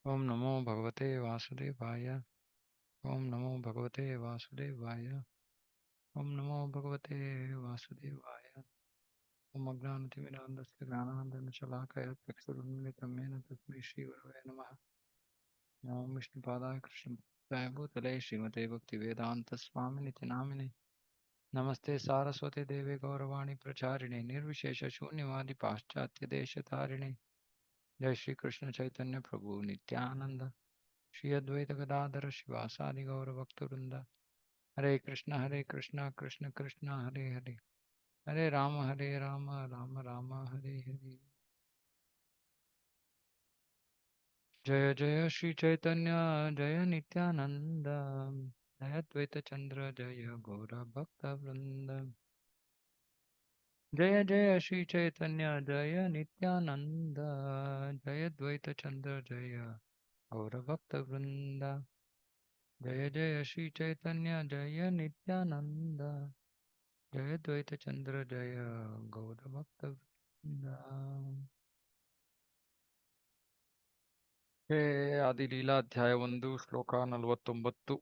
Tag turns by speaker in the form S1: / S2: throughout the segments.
S1: ಓಂ ನಮೋ ಭಗವತೆ ವಾಸುದೇವಾಯ. ಓಂ ನಮೋ ಭಗವತೆ ವಾಸುದೇವಾಯ. ಓಂ ನಮೋ ಭಗವತೆ ವಾಸುದೇವಾಯ. ಓಂ ಅಜ್ಞಾನತಿಮಿರಾಂಧಸ್ಯ ಜ್ಞಾನಾಂಜನಶಲಾಕಯ ಚಕ್ಷುರುನ್ಮಿಲಿತಂ ಯೇನ ತಸ್ಮೈ ಶ್ರೀಗುರವೇ ನಮಃ. ಓಂ ವಿಷ್ಣುಪಾದಾಯ ಕೃಷ್ಣಪ್ರಾಯ ಭೂತಲೆ ಶ್ರೀಮತೆ ಭಕ್ತಿವೇದಾಂತ ಸ್ವಾಮಿನಿತಿ ನಾಮಿನೆ. ನಮಸ್ತೆ ಸಾರಸ್ವತಿ ದೇವೆ ಗೌರವಾಣಿ ಪ್ರಚಾರಿಣೆ ನಿರ್ವಿಶೇಷ ಶೂನ್ಯವಾದಿ ಪಾಶ್ಚಾತ್ಯ ದೇಶತಾರಿಣೆ. ಜೈ ಶ್ರೀ ಕೃಷ್ಣ ಚೈತನ್ಯ ಪ್ರಭು ನಿತ್ಯಾನಂದ ಶ್ರೀ ಅದ್ವೈತ ಗದಾಧರ ಶಿವಾಸಾದಿ ಗೌರ ಭಕ್ತವೃಂದ. ಹರೇ ಕೃಷ್ಣ ಕೃಷ್ಣ ಕೃಷ್ಣ ಹರೇ ಹರೇ, ಹರೇ ರಾಮ ರಾಮ ರಾಮ ಹರೇ ಹರೇ. ಜಯ ಜಯ ಶ್ರೀ ಚೈತನ್ಯ ಜಯ ನಿತ್ಯಾನಂದ, ಜಯ ದ್ವೈತ ಚಂದ್ರ ಜಯ ಗೌರ ಭಕ್ತ ವೃಂದ. ಜಯ ಜಯ ಶ್ರೀ ಚೈತನ್ಯ ಜಯ ನಿತ್ಯಾನಂದ, ಜಯ ದ್ವೈತ ಚಂದ್ರ ಜಯ ಗೌರ ಭಕ್ತ ವೃಂದ. ಜಯ ಜಯ ಶ್ರೀ ಚೈತನ್ಯ ಜಯ ನಿತ್ಯಾನಂದ, ಜಯ ದ್ವೈತ ಚಂದ್ರ ಜಯ ಗೌರ ಭಕ್ತ ವೃಂದ. ಹೇ ಆದಿಲೀಲಾಧ್ಯಾಯ 1 ಶ್ಲೋಕ 49.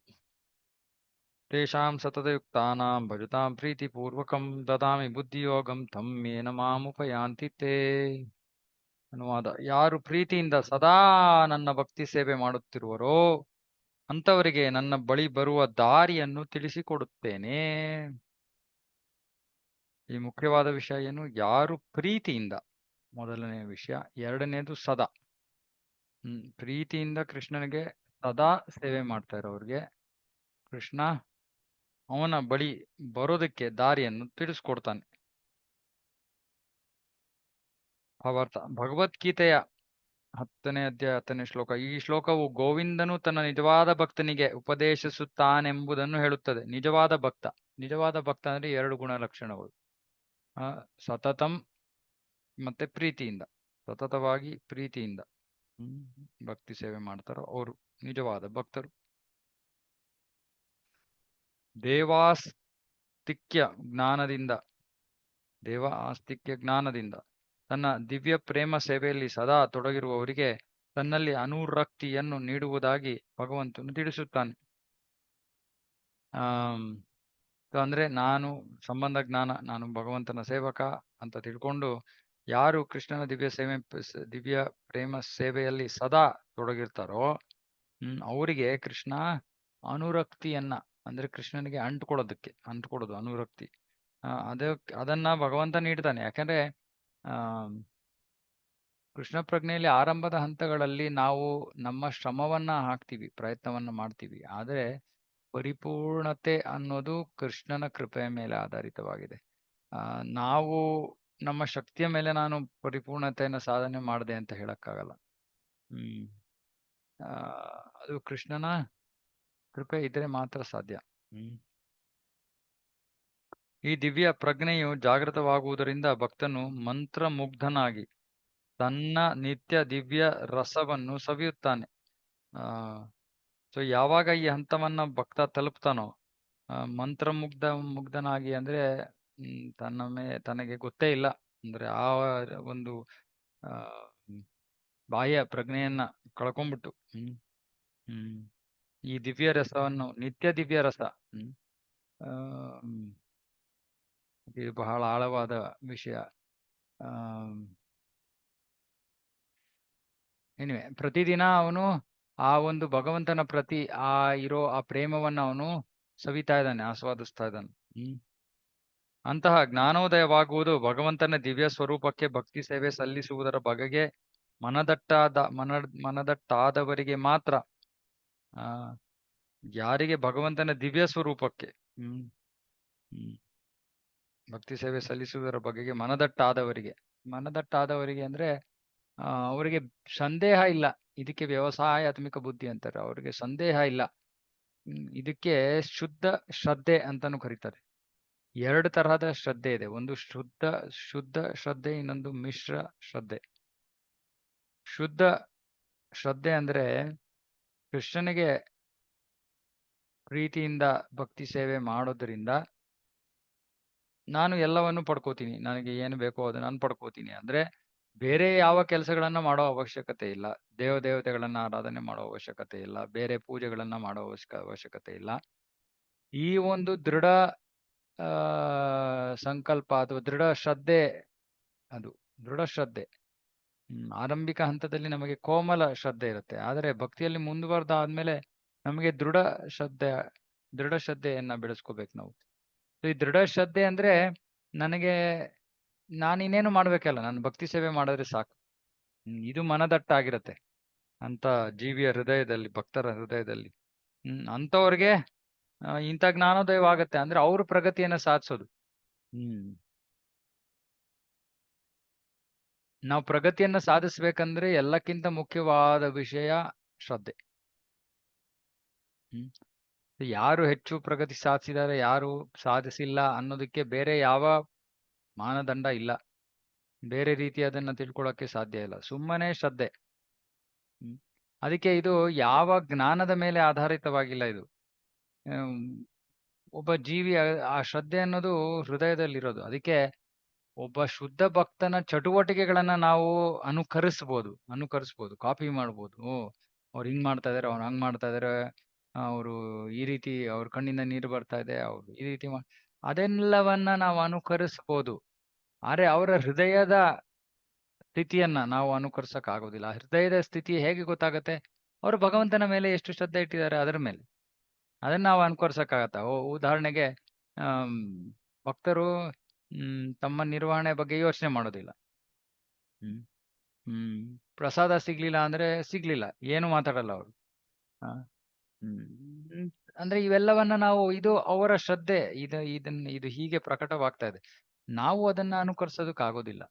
S1: ತೇಷಾಂ ಸತತಯುಕ್ತಾನಾಂ ಭಜತಾಂ ಪ್ರೀತಿಪೂರ್ವಕಂ ದದಾಮಿ ಬುದ್ಧಿಯೋಗಂ ತಂ ಯೇನ ಮಾಮುಪಯಾಂತಿ ತೇ. ಅನುವಾದ: ಯಾರು ಪ್ರೀತಿಯಿಂದ ಸದಾ ನನ್ನ ಭಕ್ತಿ ಸೇವೆ ಮಾಡುತ್ತಿರುವರೋ ಅಂಥವರಿಗೆ ನನ್ನ ಬಳಿ ಬರುವ ದಾರಿಯನ್ನು ತಿಳಿಸಿಕೊಡುತ್ತೇನೆ. ಈ ಮುಖ್ಯವಾದ ವಿಷಯ ಏನು? ಯಾರು ಪ್ರೀತಿಯಿಂದ, ಮೊದಲನೇ ವಿಷಯ. ಎರಡನೇದು ಸದಾ. ಪ್ರೀತಿಯಿಂದ ಕೃಷ್ಣನಿಗೆ ಸದಾ ಸೇವೆ ಮಾಡ್ತಾ ಇರೋರಿಗೆ ಕೃಷ್ಣ ಅವನ ಬಳಿ ಬರೋದಕ್ಕೆ ದಾರಿಯನ್ನು ತಿಳಿಸ್ಕೊಡ್ತಾನೆ. ಭಾವಾರ್ಥ: ಭಗವದ್ಗೀತೆಯ 10ನೇ ಅಧ್ಯಾಯ 10ನೇ ಶ್ಲೋಕ. ಈ ಶ್ಲೋಕವು ಗೋವಿಂದನು ತನ್ನ ನಿಜವಾದ ಭಕ್ತನಿಗೆ ಉಪದೇಶಿಸುತ್ತಾನೆಂಬುದನ್ನು ಹೇಳುತ್ತದೆ. ನಿಜವಾದ ಭಕ್ತ ಅಂದ್ರೆ 2 ಗುಣಲಕ್ಷಣಗಳು: ಸತತಂ ಮತ್ತೆ ಪ್ರೀತಿಯಿಂದ. ಸತತವಾಗಿ ಪ್ರೀತಿಯಿಂದ ಭಕ್ತಿ ಸೇವೆ ಮಾಡ್ತಾರೋ ಅವರು ನಿಜವಾದ ಭಕ್ತರು. ದೇವ ಆಸ್ತಿಕ್ಯ ಜ್ಞಾನದಿಂದ ತನ್ನ ದಿವ್ಯ ಪ್ರೇಮ ಸೇವೆಯಲ್ಲಿ ಸದಾ ತೊಡಗಿರುವವರಿಗೆ ತನ್ನಲ್ಲಿ ಅನುರಕ್ತಿಯನ್ನು ನೀಡುವುದಾಗಿ ಭಗವಂತನು ತಿಳಿಸುತ್ತಾನೆ. ಅಂದ್ರೆ ನಾನು ಸಂಬಂಧ ಜ್ಞಾನ, ನಾನು ಭಗವಂತನ ಸೇವಕ ಅಂತ ತಿಳ್ಕೊಂಡು ಯಾರು ಕೃಷ್ಣನ ದಿವ್ಯ ಪ್ರೇಮ ಸೇವೆಯಲ್ಲಿ ಸದಾ ತೊಡಗಿರ್ತಾರೋ ಅವರಿಗೆ ಕೃಷ್ಣ ಅನುರಕ್ತಿಯನ್ನ, ಅಂದ್ರೆ ಕೃಷ್ಣನಿಗೆ ಅಂಟ್ಕೊಡೋದು ಅನುರಕ್ತಿ. ಅದನ್ನ ಭಗವಂತ ನೀಡ್ತಾನೆ. ಯಾಕಂದ್ರೆ ಕೃಷ್ಣ ಪ್ರಜ್ಞೆಯಲ್ಲಿ ಆರಂಭದ ಹಂತಗಳಲ್ಲಿ ನಾವು ನಮ್ಮ ಶ್ರಮವನ್ನ ಹಾಕ್ತೀವಿ, ಪ್ರಯತ್ನವನ್ನ ಮಾಡ್ತೀವಿ. ಆದರೆ ಪರಿಪೂರ್ಣತೆ ಅನ್ನೋದು ಕೃಷ್ಣನ ಕೃಪೆಯ ಮೇಲೆ ಆಧಾರಿತವಾಗಿದೆ. ನಾವು ನಮ್ಮ ಶಕ್ತಿಯ ಮೇಲೆ ನಾನು ಪರಿಪೂರ್ಣತೆಯನ್ನು ಸಾಧನೆ ಮಾಡಿದೆ ಅಂತ ಹೇಳಕ್ಕಾಗಲ್ಲ. ಅದು ಕೃಷ್ಣನ ಕೃಪೆ ಇದ್ರೆ ಮಾತ್ರ ಸಾಧ್ಯ. ಈ ದಿವ್ಯ ಪ್ರಜ್ಞೆಯು ಜಾಗೃತವಾಗುವುದರಿಂದ ಭಕ್ತನು ಮಂತ್ರಮುಗ್ಧನಾಗಿ ತನ್ನ ನಿತ್ಯ ದಿವ್ಯ ರಸವನ್ನು ಸವಿಯುತ್ತಾನೆ. ಸೊ ಯಾವಾಗ ಈ ಹಂತವನ್ನ ಭಕ್ತ ತಲುಪ್ತಾನೋ, ಮುಗ್ಧನಾಗಿ ಅಂದ್ರೆ ತನಗೆ ಗೊತ್ತೇ ಇಲ್ಲ, ಅಂದ್ರೆ ಆ ಒಂದು ಬಾಹ್ಯ ಪ್ರಜ್ಞೆಯನ್ನ ಕಳ್ಕೊಂಡ್ಬಿಟ್ಟು ಈ ದಿವ್ಯ ರಸವನ್ನು, ನಿತ್ಯ ದಿವ್ಯ ರಸ, ಇದು ಬಹಳ ಆಳವಾದ ವಿಷಯ. ಎನಿವೆ, ಪ್ರತಿದಿನ ಅವನು ಆ ಒಂದು ಭಗವಂತನ ಪ್ರತಿ ಇರೋ ಆ ಪ್ರೇಮವನ್ನ ಅವನು ಸವಿತಾ ಇದ್ದಾನೆ, ಆಸ್ವಾದಿಸ್ತಾ ಇದ್ದಾನೆ. ಅಂತಹ ಜ್ಞಾನೋದಯವಾಗುವುದು ಭಗವಂತನ ದಿವ್ಯ ಸ್ವರೂಪಕ್ಕೆ ಭಕ್ತಿ ಸೇವೆ ಸಲ್ಲಿಸುವುದರ ಬಗೆಗೆ ಮನದಟ್ಟಾದವರಿಗೆ ಮಾತ್ರ. ಯಾರಿಗೆ ಭಗವಂತನ ದಿವ್ಯ ಸ್ವರೂಪಕ್ಕೆ ಭಕ್ತಿ ಸೇವೆ ಸಲ್ಲಿಸುವುದರ ಬಗೆಗೆ ಮನದಟ್ಟಾದವರಿಗೆ ಅಂದ್ರೆ ಅವರಿಗೆ ಸಂದೇಹ ಇಲ್ಲ. ಇದಕ್ಕೆ ವ್ಯವಸಾಯಾತ್ಮಿಕ ಬುದ್ಧಿ ಅಂತಾರೆ. ಅವರಿಗೆ ಸಂದೇಹ ಇಲ್ಲ. ಇದಕ್ಕೆ ಶುದ್ಧ ಶ್ರದ್ಧೆ ಅಂತಾನು ಕರೀತಾರೆ. 2 ತರಹದ ಶ್ರದ್ಧೆ ಇದೆ. ಒಂದು ಶುದ್ಧ ಶ್ರದ್ಧೆ, ಇನ್ನೊಂದು ಮಿಶ್ರ ಶ್ರದ್ಧೆ. ಶುದ್ಧ ಶ್ರದ್ಧೆ ಅಂದ್ರೆ ಕೃಷ್ಣನಿಗೆ ಪ್ರೀತಿಯಿಂದ ಭಕ್ತಿ ಸೇವೆ ಮಾಡೋದ್ರಿಂದ ನಾನು ಎಲ್ಲವನ್ನು ಪಡ್ಕೋತೀನಿ, ನನಗೆ ಏನು ಬೇಕೋ ಅದನ್ನ ನಾನು ಪಡ್ಕೋತೀನಿ. ಅಂದ್ರೆ ಬೇರೆ ಯಾವ ಕೆಲಸಗಳನ್ನ ಮಾಡೋ ಅವಶ್ಯಕತೆ ಇಲ್ಲ. ದೇವತೆಗಳನ್ನ ಆರಾಧನೆ ಮಾಡೋ ಅವಶ್ಯಕತೆ ಇಲ್ಲ. ಬೇರೆ ಪೂಜೆಗಳನ್ನ ಮಾಡೋ ಅವಶ್ಯಕತೆ ಇಲ್ಲ. ಈ ಒಂದು ದೃಢ ಆ ಸಂಕಲ್ಪ ಅಥವಾ ದೃಢ ಶ್ರದ್ಧೆ, ಅದು ದೃಢ ಶ್ರದ್ಧೆ. ಆರಂಭಿಕ ಹಂತದಲ್ಲಿ ನಮಗೆ ಕೋಮಲ ಶ್ರದ್ಧೆ ಇರುತ್ತೆ. ಆದರೆ ಭಕ್ತಿಯಲ್ಲಿ ಮುಂದುವರೆದಾದ್ಮೇಲೆ ನಮಗೆ ದೃಢ ಶ್ರದ್ಧೆಯನ್ನ ಬೆಳೆಸ್ಕೋಬೇಕು ನಾವು. ಈ ದೃಢ ಶ್ರದ್ಧೆ ಅಂದ್ರೆ ನನಗೆ ನಾನಿನ್ನೇನು ಮಾಡ್ಬೇಕಲ್ಲ, ನಾನು ಭಕ್ತಿ ಸೇವೆ ಮಾಡಿದ್ರೆ ಸಾಕು. ಇದು ಮನದಟ್ಟಾಗಿರುತ್ತೆ ಅಂತ ಜೀವಿಯ ಹೃದಯದಲ್ಲಿ, ಭಕ್ತರ ಹೃದಯದಲ್ಲಿ. ಅಂಥವ್ರಿಗೆ ಇಂಥ ಜ್ಞಾನೋದಯ ಆಗತ್ತೆ ಅಂದ್ರೆ ಅವ್ರ ಪ್ರಗತಿಯನ್ನ ಸಾಧಿಸೋದು. ನಾವು ಪ್ರಗತಿಯನ್ನ ಸಾಧಿಸ್ಬೇಕಂದ್ರೆ ಎಲ್ಲಕ್ಕಿಂತ ಮುಖ್ಯವಾದ ವಿಷಯ ಶ್ರದ್ಧೆ. ಯಾರು ಹೆಚ್ಚು ಪ್ರಗತಿ ಸಾಧಿಸಿದ್ದಾರೆ, ಯಾರು ಸಾಧಿಸಿಲ್ಲ ಅನ್ನೋದಕ್ಕೆ ಬೇರೆ ಯಾವ ಮಾನದಂಡ ಇಲ್ಲ. ಬೇರೆ ರೀತಿ ಅದನ್ನ ತಿಳ್ಕೊಳಕ್ಕೆ ಸಾಧ್ಯ ಇಲ್ಲ. ಸುಮ್ಮನೆ ಶ್ರದ್ಧೆ. ಅದಕ್ಕೆ ಇದು ಯಾವ ಜ್ಞಾನದ ಮೇಲೆ ಆಧಾರಿತವಾಗಿಲ್ಲ. ಇದು ಒಬ್ಬ ಜೀವಿ ಆ ಶ್ರದ್ಧೆ ಅನ್ನೋದು ಹೃದಯದಲ್ಲಿರೋದು. ಅದಕ್ಕೆ ಒಬ್ಬ ಶುದ್ಧ ಭಕ್ತನ ಚಟುವಟಿಕೆಗಳನ್ನ ನಾವು ಅನುಕರಿಸ್ಬೋದು, ಕಾಪಿ ಮಾಡ್ಬೋದು. ಅವ್ರು ಹಿಂಗ್ ಮಾಡ್ತಾ ಇದಾರೆ, ಅವ್ರು ಹಂಗ್ ಮಾಡ್ತಾ ಇದಾರೆ, ಅವರು ಈ ರೀತಿ ಅವ್ರ ಕಣ್ಣಿಂದ ನೀರು ಬರ್ತಾ ಇದೆ, ಅವ್ರು ಈ ರೀತಿ ಅದೆಲ್ಲವನ್ನ ನಾವು ಅನುಕರಿಸ್ಬೋದು. ಆದ್ರೆ ಅವರ ಹೃದಯದ ಸ್ಥಿತಿಯನ್ನ ನಾವು ಅನುಕರಿಸಕ್ ಆಗೋದಿಲ್ಲ. ಹೃದಯದ ಸ್ಥಿತಿ ಹೇಗೆ ಗೊತ್ತಾಗತ್ತೆ? ಅವರು ಭಗವಂತನ ಮೇಲೆ ಎಷ್ಟು ಶ್ರದ್ಧೆ ಇಟ್ಟಿದ್ದಾರೆ ಅದರ ಮೇಲೆ. ಅದನ್ನ ನಾವು ಅನುಕರಿಸಕ್ಕಾಗತ್ತ? ಉದಾಹರಣೆಗೆ ಭಕ್ತರು ತಮ್ಮ ನಿರ್ವಹಣೆ ಬಗ್ಗೆ ಯೋಚನೆ ಮಾಡೋದಿಲ್ಲ. ಪ್ರಸಾದ ಸಿಗ್ಲಿಲ್ಲ ಅಂದ್ರೆ ಸಿಗ್ಲಿಲ್ಲ, ಏನು ಮಾತಾಡಲ್ಲ ಅವರು. ಅಂದ್ರೆ ಇವೆಲ್ಲವನ್ನ ನಾವು, ಇದು ಅವರ ಶ್ರದ್ಧೆ, ಇದು ಹೀಗೆ ಪ್ರಕಟವಾಗ್ತಾ ಇದೆ. ನಾವು ಅದನ್ನ ಅನುಕರಿಸೋದಕ್ಕಾಗೋದಿಲ್ಲ.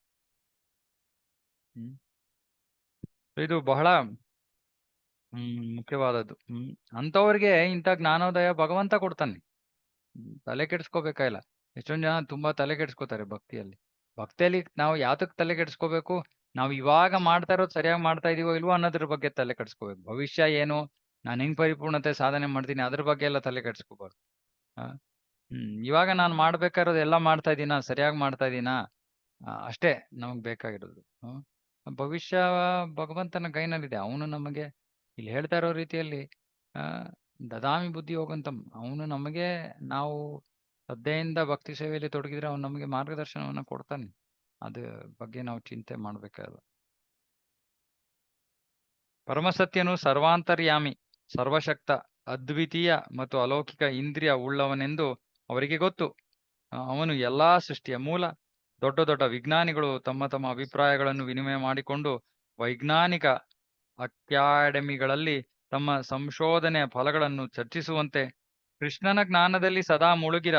S1: ಇದು ಬಹಳ ಮುಖ್ಯವಾದದ್ದು. ಅಂಥವ್ರಿಗೆ ಇಂಥ ಜ್ಞಾನೋದಯ ಭಗವಂತ ಕೊಡ್ತಾನೆ. ತಲೆ ಕೆಡಿಸ್ಕೋಬೇಕಾಗಿಲ್ಲ. ಎಷ್ಟೊಂದ್ ಜನ ತುಂಬಾ ತಲೆ ಕೆಡಿಸ್ಕೋತಾರೆ ಭಕ್ತಿಯಲ್ಲಿ. ಭಕ್ತಿಯಲ್ಲಿ ನಾವು ಯಾತಕ್ ತಲೆ ಕೆಡಿಸ್ಕೋಬೇಕು? ನಾವು ಇವಾಗ ಮಾಡ್ತಾ ಇರೋದು ಸರಿಯಾಗಿ ಮಾಡ್ತಾ ಇದೀವೋ ಇಲ್ವೋ ಅನ್ನೋದ್ರ ಬಗ್ಗೆ ತಲೆ ಕೆಡಿಸ್ಕೋಬೇಕು. ಭವಿಷ್ಯ ಏನು, ನಾನು ಹೆಂಗ್ ಪರಿಪೂರ್ಣತೆ ಸಾಧನೆ ಮಾಡ್ತೀನಿ ಅದ್ರ ಬಗ್ಗೆ ಎಲ್ಲ ತಲೆ ಕೆಡಿಸ್ಕೋಬಾರ್ದು. ಇವಾಗ ನಾನು ಮಾಡ್ಬೇಕಾಗಿರೋದು ಎಲ್ಲ ಮಾಡ್ತಾ ಇದ್ದೀನಾ, ಸರಿಯಾಗಿ ಮಾಡ್ತಾ ಇದ್ದೀನಾ, ಅಷ್ಟೇ ನಮಗ್ ಬೇಕಾಗಿರೋದು. ಭವಿಷ್ಯ ಭಗವಂತನ ಕೈನಲ್ಲಿದೆ. ಅವನು ನಮಗೆ ಇಲ್ಲಿ ಹೇಳ್ತಾ ಇರೋ ರೀತಿಯಲ್ಲಿ ದದಾಮಿ ಬುದ್ಧಿ ಹೋಗಂತಂ. ಅವನು ನಮಗೆ, ನಾವು ಶ್ರದ್ಧೆಯಿಂದ ಭಕ್ತಿ ಸೇವೆಯಲ್ಲಿ ತೊಡಗಿದ್ರೆ ಅವನು ನಮಗೆ ಮಾರ್ಗದರ್ಶನವನ್ನ ಕೊಡ್ತಾನೆ. ಅದ್ರ ಬಗ್ಗೆ ನಾವು ಚಿಂತೆ ಮಾಡ್ಬೇಕಾಗಲ್ಲ. ಪರಮಸತ್ಯನು ಸರ್ವಾಂತರ್ಯಾಮಿ, ಸರ್ವಶಕ್ತ, ಅದ್ವಿತೀಯ ಮತ್ತು ಅಲೌಕಿಕ ಇಂದ್ರಿಯ ಉಳ್ಳವನೆಂದು ಅವರಿಗೆ ಗೊತ್ತು. ಅವನು ಎಲ್ಲಾ ಸೃಷ್ಟಿಯ ಮೂಲ. ದೊಡ್ಡ ದೊಡ್ಡ ವಿಜ್ಞಾನಿಗಳು ತಮ್ಮ ತಮ್ಮ ಅಭಿಪ್ರಾಯಗಳನ್ನು ವಿನಿಮಯ ಮಾಡಿಕೊಂಡು ವೈಜ್ಞಾನಿಕ ಅಕಾಡೆಮಿಗಳಲ್ಲಿ ತಮ್ಮ ಸಂಶೋಧನೆಯ ಫಲಗಳನ್ನು ಚರ್ಚಿಸುವಂತೆ ಕೃಷ್ಣನ ಜ್ಞಾನದಲ್ಲಿ ಸದಾ ಮುಳುಗಿರ,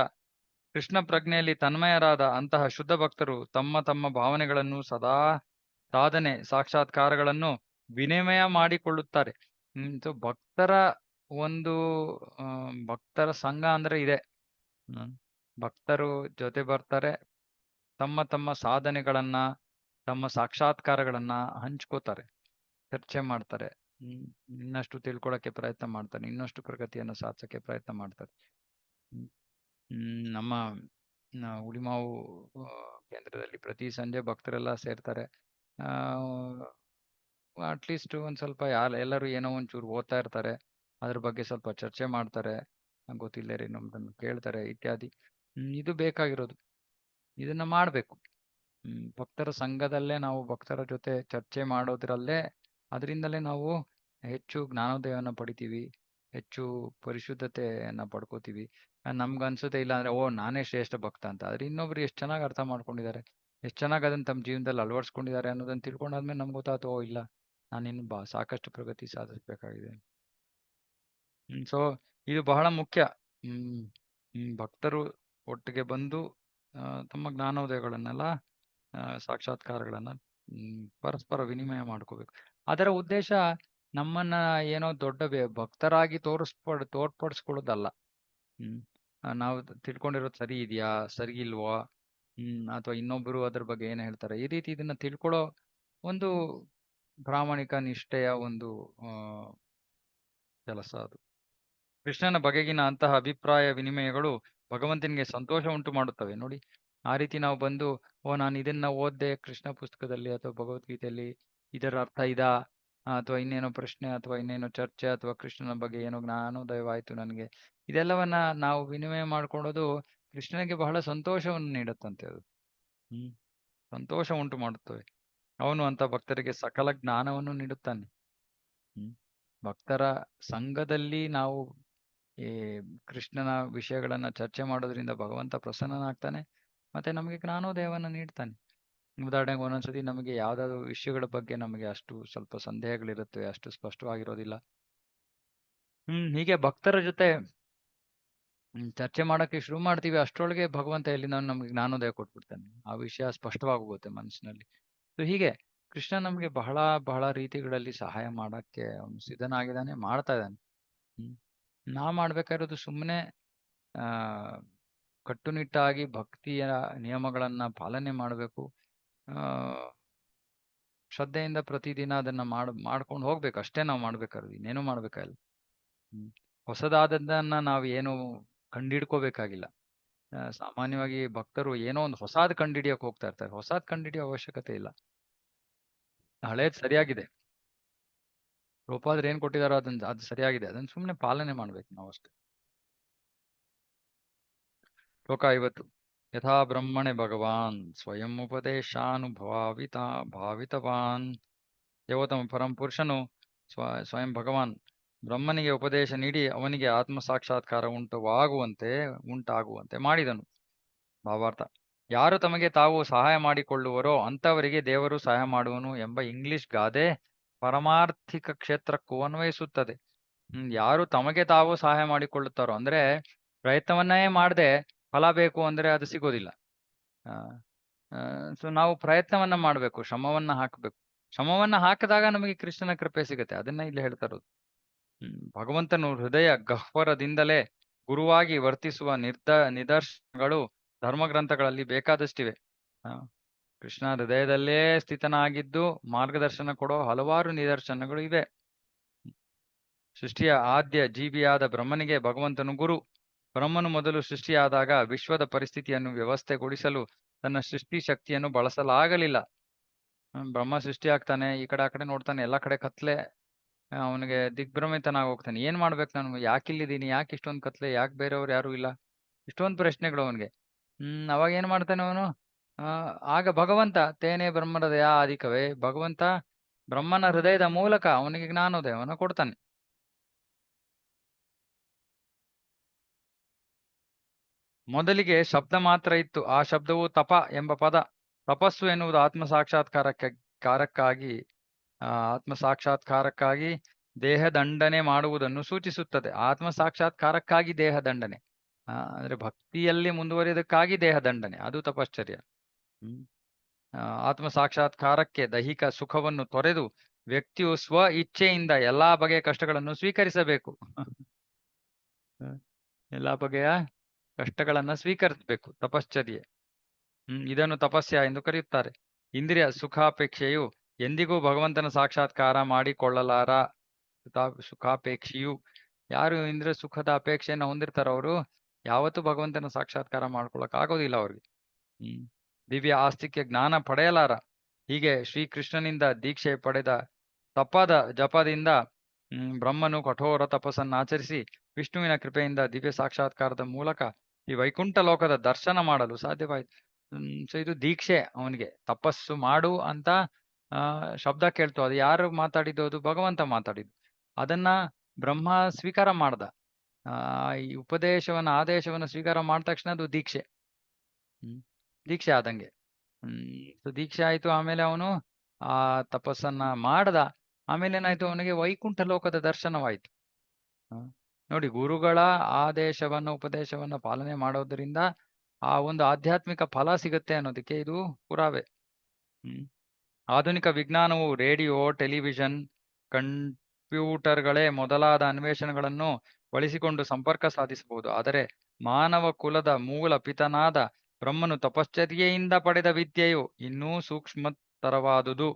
S1: ಕೃಷ್ಣ ಪ್ರಜ್ಞೆಯಲ್ಲಿ ತನ್ಮಯರಾದ ಅಂತಹ ಶುದ್ಧ ಭಕ್ತರು ತಮ್ಮ ತಮ್ಮ ಭಾವನೆಗಳನ್ನು ಸದಾ ಸಾಧನೆ ಸಾಕ್ಷಾತ್ಕಾರಗಳನ್ನು ವಿನಿಮಯ ಮಾಡಿಕೊಳ್ಳುತ್ತಾರೆ. ಭಕ್ತರ ಒಂದು ಭಕ್ತರ ಸಂಘ ಅಂದ್ರೆ ಇದೆ. ಭಕ್ತರು ಜೊತೆ ಬರ್ತಾರೆ, ತಮ್ಮ ತಮ್ಮ ಸಾಧನೆಗಳನ್ನ, ತಮ್ಮ ಸಾಕ್ಷಾತ್ಕಾರಗಳನ್ನ ಹಂಚ್ಕೋತಾರೆ, ಚರ್ಚೆ ಮಾಡ್ತಾರೆ, ಇನ್ನಷ್ಟು ತಿಳ್ಕೊಳಕ್ಕೆ ಪ್ರಯತ್ನ ಮಾಡ್ತಾರೆ, ಇನ್ನಷ್ಟು ಪ್ರಗತಿಯನ್ನು ಸಾಧಿಸಕ್ಕೆ ಪ್ರಯತ್ನ ಮಾಡ್ತಾರೆ. ನಮ್ಮ ಉಳಿಮಾವು ಕೇಂದ್ರದಲ್ಲಿ ಪ್ರತಿ ಸಂಜೆ ಭಕ್ತರೆಲ್ಲ ಸೇರ್ತಾರೆ. ಅಟ್ಲೀಸ್ಟ್ ಒಂದ್ ಸ್ವಲ್ಪ ಎಲ್ಲರೂ ಏನೋ ಒಂಚೂರು ಓದ್ತಾ ಇರ್ತಾರೆ, ಅದ್ರ ಬಗ್ಗೆ ಸ್ವಲ್ಪ ಚರ್ಚೆ ಮಾಡ್ತಾರೆ, ಗೊತ್ತಿಲ್ಲ ರೀ ನಮ್ದನ್ನು ಕೇಳ್ತಾರೆ ಇತ್ಯಾದಿ. ಇದು ಬೇಕಾಗಿರೋದು. ಇದನ್ನ ಮಾಡ್ಬೇಕು. ಭಕ್ತರ ಸಂಘದಲ್ಲೇ ನಾವು ಭಕ್ತರ ಜೊತೆ ಚರ್ಚೆ ಮಾಡೋದ್ರಲ್ಲೇ, ಅದರಿಂದಲೇ ನಾವು ಹೆಚ್ಚು ಜ್ಞಾನೋದಯವನ್ನ ಪಡಿತೀವಿ, ಹೆಚ್ಚು ಪರಿಶುದ್ಧತೆಯನ್ನ ಪಡ್ಕೋತೀವಿ. ನಮ್ಗೆ ಅನ್ಸುತ್ತೆ ಇಲ್ಲ ಅಂದ್ರೆ ನಾನೇ ಶ್ರೇಷ್ಠ ಭಕ್ತ ಅಂತ. ಆದ್ರೆ ಇನ್ನೊಬ್ರು ಎಷ್ಟು ಚೆನ್ನಾಗಿ ಅರ್ಥ ಮಾಡ್ಕೊಂಡಿದ್ದಾರೆ, ಎಷ್ಟು ಚೆನ್ನಾಗಿ ಅದನ್ನ ತಮ್ಮ ಜೀವನದಲ್ಲಿ ಅಳವಡಿಸ್ಕೊಂಡಿದ್ದಾರೆ ಅನ್ನೋದನ್ನ ತಿಳ್ಕೊಂಡಾದ್ಮೇಲೆ ನಮ್ಗೆ ಗೊತ್ತಾಯ್ತು, ಇಲ್ಲ ನಾನಿನ್ನು ಸಾಕಷ್ಟು ಪ್ರಗತಿ ಸಾಧಿಸ್ಬೇಕಾಗಿದೆ. ಸೊ ಇದು ಬಹಳ ಮುಖ್ಯ. ಭಕ್ತರು ಒಟ್ಟಿಗೆ ಬಂದು ತಮ್ಮ ಜ್ಞಾನೋದಯಗಳನ್ನೆಲ್ಲ, ಸಾಕ್ಷಾತ್ಕಾರಗಳನ್ನ ಪರಸ್ಪರ ವಿನಿಮಯ ಮಾಡ್ಕೋಬೇಕು. ಅದರ ಉದ್ದೇಶ ನಮ್ಮನ್ನ ಏನೋ ದೊಡ್ಡ ಭಕ್ತರಾಗಿ ತೋರ್ಪಡಿಸ್ಕೊಳ್ಳೋದಲ್ಲ. ನಾವು ತಿಳ್ಕೊಂಡಿರೋದು ಸರಿ ಇದೆಯಾ, ಸರಿ ಇಲ್ವಾ, ಅಥವಾ ಇನ್ನೊಬ್ರು ಅದ್ರ ಬಗ್ಗೆ ಏನ್ ಹೇಳ್ತಾರೆ, ಈ ರೀತಿ ಇದನ್ನ ತಿಳ್ಕೊಳ್ಳೋ ಒಂದು ಪ್ರಾಮಾಣಿಕ ನಿಷ್ಠೆಯ ಒಂದು ಕೆಲಸ ಅದು. ಕೃಷ್ಣನ ಬಗೆಗಿನ ಅಂತಹ ಅಭಿಪ್ರಾಯ ವಿನಿಮಯಗಳು ಭಗವಂತನಿಗೆ ಸಂತೋಷ ಉಂಟು ಮಾಡುತ್ತವೆ. ನೋಡಿ, ಆ ರೀತಿ ನಾವು ಬಂದು, ನಾನು ಇದನ್ನ ಓದ್ದೆ ಕೃಷ್ಣ ಪುಸ್ತಕದಲ್ಲಿ ಅಥವಾ ಭಗವದ್ಗೀತೆಯಲ್ಲಿ, ಇದರ ಅರ್ಥ ಇದಾ, ಅಥವಾ ಇನ್ನೇನೋ ಪ್ರಶ್ನೆ ಅಥವಾ ಇನ್ನೇನೋ ಚರ್ಚೆ ಅಥವಾ ಕೃಷ್ಣನ ಬಗ್ಗೆ ಏನೋ ಜ್ಞಾನೋದಯವಾಯ್ತು ನನಗೆ, ಇದೆಲ್ಲವನ್ನ ನಾವು ವಿನಿಮಯ ಮಾಡ್ಕೊಳ್ಳೋದು ಕೃಷ್ಣನಿಗೆ ಬಹಳ ಸಂತೋಷವನ್ನು ನೀಡುತ್ತಂತೆ ಅದು. ಸಂತೋಷ ಉಂಟು ಮಾಡುತ್ತವೆ. ಅವನು ಅಂತ ಭಕ್ತರಿಗೆ ಸಕಲ ಜ್ಞಾನವನ್ನು ನೀಡುತ್ತಾನೆ. ಭಕ್ತರ ಸಂಘದಲ್ಲಿ ನಾವು ಈ ಕೃಷ್ಣನ ವಿಷಯಗಳನ್ನ ಚರ್ಚೆ ಮಾಡೋದ್ರಿಂದ ಭಗವಂತ ಪ್ರಸನ್ನನಾಗ್ತಾನೆ, ಮತ್ತೆ ನಮಗೆ ಜ್ಞಾನೋದಯವನ್ನು ನೀಡ್ತಾನೆ. ಉದಾಹರಣೆಗೆ ಒಂದೊಂದ್ಸತಿ ನಮಗೆ ಯಾವ್ದಾದ್ರು ವಿಷಯಗಳ ಬಗ್ಗೆ ನಮಗೆ ಅಷ್ಟು ಸ್ವಲ್ಪ ಸಂದೇಹಗಳಿರುತ್ತೆ, ಅಷ್ಟು ಸ್ಪಷ್ಟವಾಗಿರೋದಿಲ್ಲ. ಹೀಗೆ ಭಕ್ತರ ಜೊತೆ ಚರ್ಚೆ ಮಾಡಕ್ಕೆ ಶುರು ಮಾಡ್ತೀವಿ, ಅಷ್ಟರೊಳಗೆ ಭಗವಂತ ಎಲ್ಲಿ ನಮ್ಗೆ ಜ್ಞಾನೋದಯ ಕೊಟ್ಬಿಡ್ತಾನೆ, ಆ ವಿಷಯ ಸ್ಪಷ್ಟವಾಗೋಗುತ್ತೆ ಮನಸ್ಸಿನಲ್ಲಿ. ಸೊ ಹೀಗೆ ಕೃಷ್ಣ ನಮ್ಗೆ ಬಹಳ ಬಹಳ ರೀತಿಗಳಲ್ಲಿ ಸಹಾಯ ಮಾಡಕ್ಕೆ ಅವನು ಸಿದ್ಧನಾಗಿದ್ದಾನೆ, ಮಾಡ್ತಾ ಇದ್ದಾನೆ. ನಾವ್ ಮಾಡ್ಬೇಕಾಗಿರೋದು ಸುಮ್ಮನೆ ಕಟ್ಟುನಿಟ್ಟಾಗಿ ಭಕ್ತಿಯ ನಿಯಮಗಳನ್ನ ಪಾಲನೆ ಮಾಡಬೇಕು. ಶ್ರದ್ಧೆಯಿಂದ ಪ್ರತಿದಿನ ಅದನ್ನ ಮಾಡ್ಕೊಂಡು ಹೋಗ್ಬೇಕು, ಅಷ್ಟೇ ನಾವು ಮಾಡ್ಬೇಕಾದ್ರೆ ಇನ್ನೇನು ಮಾಡ್ಬೇಕಾಗಿಲ್ಲ. ಹೊಸದಾದದ್ದನ್ನ ನಾವು ಏನು ಕಂಡಿಡ್ಕೋಬೇಕಾಗಿಲ್ಲ. ಸಾಮಾನ್ಯವಾಗಿ ಭಕ್ತರು ಏನೋ ಒಂದು ಹೊಸಾದ್ ಕಂಡಿಡಿಯಕ್ ಹೋಗ್ತಾ ಇರ್ತಾರೆ. ಹೊಸಾದ್ ಕಂಡಿಡಿಯೋ ಅವಶ್ಯಕತೆ ಇಲ್ಲ, ಹಳೇದ್ ಸರಿಯಾಗಿದೆ. ರೂಪಾದ್ರೆ ಏನ್ ಕೊಟ್ಟಿದಾರೋ ಅದು ಸರಿಯಾಗಿದೆ, ಅದನ್ನ ಸುಮ್ಮನೆ ಪಾಲನೆ ಮಾಡ್ಬೇಕು ನಾವು ಅಷ್ಟೇ. ಶ್ಲೋಕ 50. ಯಥಾ ಬ್ರಹ್ಮಣೆ ಭಗವಾನ್ ಸ್ವಯಂ ಭಾವಿತವಾನ್. ದೇವೋತ್ತಮ ಪರಂ ಪುರುಷನು ಸ್ವಯಂ ಭಗವಾನ್ ಬ್ರಹ್ಮನಿಗೆ ಉಪದೇಶ ನೀಡಿ ಅವನಿಗೆ ಆತ್ಮ ಸಾಕ್ಷಾತ್ಕಾರ ಉಂಟಾಗುವಂತೆ ಮಾಡಿದನು. ಭಾವಾರ್ಥ: ಯಾರು ತಮಗೆ ತಾವು ಸಹಾಯ ಮಾಡಿಕೊಳ್ಳುವರೋ ಅಂಥವರಿಗೆ ದೇವರು ಸಹಾಯ ಮಾಡುವನು ಎಂಬ ಇಂಗ್ಲಿಷ್ ಗಾದೆ ಪರಮಾರ್ಥಿಕ ಕ್ಷೇತ್ರಕ್ಕೂ ಅನ್ವಯಿಸುತ್ತದೆ. ಯಾರು ತಮಗೆ ತಾವು ಸಹಾಯ ಮಾಡಿಕೊಳ್ಳುತ್ತಾರೋ, ಅಂದ್ರೆ ಪ್ರಯತ್ನವನ್ನೇ ಮಾಡದೆ ಫಲ ಬೇಕು ಅಂದ್ರೆ ಅದು ಸಿಗೋದಿಲ್ಲ. ಸೊ ನಾವು ಪ್ರಯತ್ನವನ್ನ ಮಾಡ್ಬೇಕು, ಶ್ರಮವನ್ನ ಹಾಕಬೇಕು. ಶ್ರಮವನ್ನ ಹಾಕಿದಾಗ ನಮಗೆ ಕೃಷ್ಣನ ಕೃಪೆ ಸಿಗುತ್ತೆ. ಅದನ್ನ ಇಲ್ಲಿ ಹೇಳ್ತಾ ಇರೋದು. ಭಗವಂತನು ಹೃದಯ ಗಹ್ವರದಿಂದಲೇ ಗುರುವಾಗಿ ವರ್ತಿಸುವ ನಿದರ್ಶನಗಳು ಧರ್ಮಗ್ರಂಥಗಳಲ್ಲಿ ಬೇಕಾದಷ್ಟಿವೆ. ಕೃಷ್ಣ ಹೃದಯದಲ್ಲೇ ಸ್ಥಿತನಾಗಿದ್ದು ಮಾರ್ಗದರ್ಶನ ಕೊಡೋ ಹಲವಾರು ನಿದರ್ಶನಗಳು ಇವೆ. ಸೃಷ್ಟಿಯ ಆದ್ಯ ಜೀವಿಯಾದ ಬ್ರಹ್ಮನಿಗೆ ಭಗವಂತನು ಗುರು. ಬ್ರಹ್ಮನು ಮೊದಲು ಸೃಷ್ಟಿಯಾದಾಗ ವಿಶ್ವದ ಪರಿಸ್ಥಿತಿಯನ್ನು ವ್ಯವಸ್ಥೆಗೊಳಿಸಲು ತನ್ನ ಸೃಷ್ಟಿ ಶಕ್ತಿಯನ್ನು ಬಳಸಲಾಗಲಿಲ್ಲ. ಬ್ರಹ್ಮ ಸೃಷ್ಟಿಯಾಗ್ತಾನೆ, ಈ ಕಡೆ ಆ ಕಡೆ ನೋಡ್ತಾನೆ, ಎಲ್ಲ ಕಡೆ ಕತ್ಲೆ. ಅವನಿಗೆ ದಿಗ್ಭ್ರಮಿತನಾಗಿ ಹೋಗ್ತಾನೆ. ಏನ್ ಮಾಡ್ಬೇಕು ನಾನು, ಯಾಕಿಲ್ಲಿದ್ದೀನಿ, ಯಾಕೆ ಇಷ್ಟೊಂದು ಕತ್ಲೆ, ಯಾಕೆ ಬೇರೆಯವ್ರು ಯಾರು ಇಲ್ಲ, ಇಷ್ಟೊಂದು ಪ್ರಶ್ನೆಗಳು ಅವನಿಗೆ. ಅವಾಗ ಏನ್ ಮಾಡ್ತಾನೆ ಅವನು? ಆಗ ಭಗವಂತ ತೇನೇ ಬ್ರಹ್ಮ ಹೃದಯ ಆದಿಕವೇ, ಭಗವಂತ ಬ್ರಹ್ಮನ ಹೃದಯದ ಮೂಲಕ ಅವನಿಗೆ ಜ್ಞಾನೋದಯವನ್ನು ಕೊಡ್ತಾನೆ. ಮೊದಲಿಗೆ ಶಬ್ದ ಮಾತ್ರ ಇತ್ತು. ಆ ಶಬ್ದವು ತಪ ಎಂಬ ಪದ. ತಪಸ್ಸು ಎನ್ನುವುದು ಆತ್ಮ ಸಾಕ್ಷಾತ್ಕಾರಕ್ಕಾಗಿ ದೇಹದಂಡನೆ ಮಾಡುವುದನ್ನು ಸೂಚಿಸುತ್ತದೆ. ಆತ್ಮ ಸಾಕ್ಷಾತ್ಕಾರಕ್ಕಾಗಿ ದೇಹದಂಡನೆ ಅಂದ್ರೆ ಭಕ್ತಿಯಲ್ಲಿ ಮುಂದುವರಿಯೋದಕ್ಕಾಗಿ ದೇಹದಂಡನೆ, ಅದು ತಪಶ್ಚರ್ಯ. ಆತ್ಮ ಸಾಕ್ಷಾತ್ಕಾರಕ್ಕೆ ದೈಹಿಕ ಸುಖವನ್ನು ತೊರೆದು ವ್ಯಕ್ತಿಯು ಸ್ವ ಇಚ್ಛೆಯಿಂದ ಎಲ್ಲಾ ಬಗೆಯ ಕಷ್ಟಗಳನ್ನು ಸ್ವೀಕರಿಸಬೇಕು. ಎಲ್ಲಾ ಬಗೆಯ ಕಷ್ಟಗಳನ್ನ ಸ್ವೀಕರಿಸಬೇಕು, ತಪಶ್ಚರ್ಯೆ. ಇದನ್ನು ತಪಸ್ಯ ಎಂದು ಕರೆಯುತ್ತಾರೆ. ಇಂದ್ರಿಯ ಸುಖಾಪೇಕ್ಷೆಯು ಎಂದಿಗೂ ಭಗವಂತನ ಸಾಕ್ಷಾತ್ಕಾರ ಮಾಡಿಕೊಳ್ಳಲಾರ. ಸುಖಾಪೇಕ್ಷೆಯು ಯಾರು ಇಂದ್ರಿಯ ಸುಖದ ಅಪೇಕ್ಷೆಯನ್ನು ಹೊಂದಿರ್ತಾರೋ ಅವರು ಯಾವತ್ತೂ ಭಗವಂತನ ಸಾಕ್ಷಾತ್ಕಾರ ಮಾಡ್ಕೊಳಕ್ ಆಗೋದಿಲ್ಲ ಅವ್ರಿಗೆ. ದಿವ್ಯ ಆಸ್ತಿಕ್ಯ ಜ್ಞಾನ ಪಡೆಯಲಾರ. ಹೀಗೆ ಶ್ರೀಕೃಷ್ಣನಿಂದ ದೀಕ್ಷೆ ಪಡೆದ ತಪದ ಜಪದಿಂದ ಬ್ರಹ್ಮನು ಕಠೋರ ತಪಸ್ಸನ್ನು ಆಚರಿಸಿ ವಿಷ್ಣುವಿನ ಕೃಪೆಯಿಂದ ದಿವ್ಯ ಸಾಕ್ಷಾತ್ಕಾರದ ಮೂಲಕ ಈ ವೈಕುಂಠ ಲೋಕದ ದರ್ಶನ ಮಾಡಲು ಸಾಧ್ಯವಾಯಿತು. ಸೊ ಇದು ದೀಕ್ಷೆ. ಅವನಿಗೆ ತಪಸ್ಸು ಮಾಡು ಅಂತ ಶಬ್ದ ಕೇಳ್ತು. ಅದು ಯಾರು ಮಾತಾಡಿದ್ದು? ಅದು ಭಗವಂತ ಮಾತಾಡಿದ್ದು. ಅದನ್ನ ಬ್ರಹ್ಮ ಸ್ವೀಕಾರ ಮಾಡ್ದ. ಈ ಉಪದೇಶವನ್ನ ಆದೇಶವನ್ನ ಸ್ವೀಕಾರ ಮಾಡಿದ ತಕ್ಷಣ ಅದು ದೀಕ್ಷೆ. ದೀಕ್ಷೆ ಆದಂಗೆ. ಸೊ ದೀಕ್ಷೆ ಆಯ್ತು. ಆಮೇಲೆ ಅವನು ಆ ತಪಸ್ಸನ್ನ ಮಾಡ್ದ. ಆಮೇಲೆ ಏನಾಯ್ತು? ಅವನಿಗೆ ವೈಕುಂಠ ಲೋಕದ ದರ್ಶನವಾಯ್ತು. ನೋಡಿ, ಗುರುಗಳ ಆದೇಶವನ್ನ ಉಪದೇಶವನ್ನ ಪಾಲನೆ ಮಾಡೋದ್ರಿಂದ ಆ ಒಂದು ಆಧ್ಯಾತ್ಮಿಕ ಫಲ ಸಿಗುತ್ತೆ ಅನ್ನೋದಕ್ಕೆ ಇದು ಪುರಾವೆ. ಆಧುನಿಕ ವಿಜ್ಞಾನವು ರೇಡಿಯೋ, ಟೆಲಿವಿಷನ್, ಕಂಪ್ಯೂಟರ್ಗಳೇ ಮೊದಲಾದ ಅನ್ವೇಷಣೆಗಳನ್ನು ಬಳಸಿಕೊಂಡು ಸಂಪರ್ಕ ಸಾಧಿಸಬಹುದು. ಆದರೆ ಮಾನವ ಕುಲದ ಮೂಲ ಪಿತನಾದ ಬ್ರಹ್ಮನು ತಪಶ್ಚರ್ಯೆಯಿಂದ ಪಡೆದ ವಿದ್ಯೆಯು ಇನ್ನೂ ಸೂಕ್ಷ್ಮತರವಾದುದು.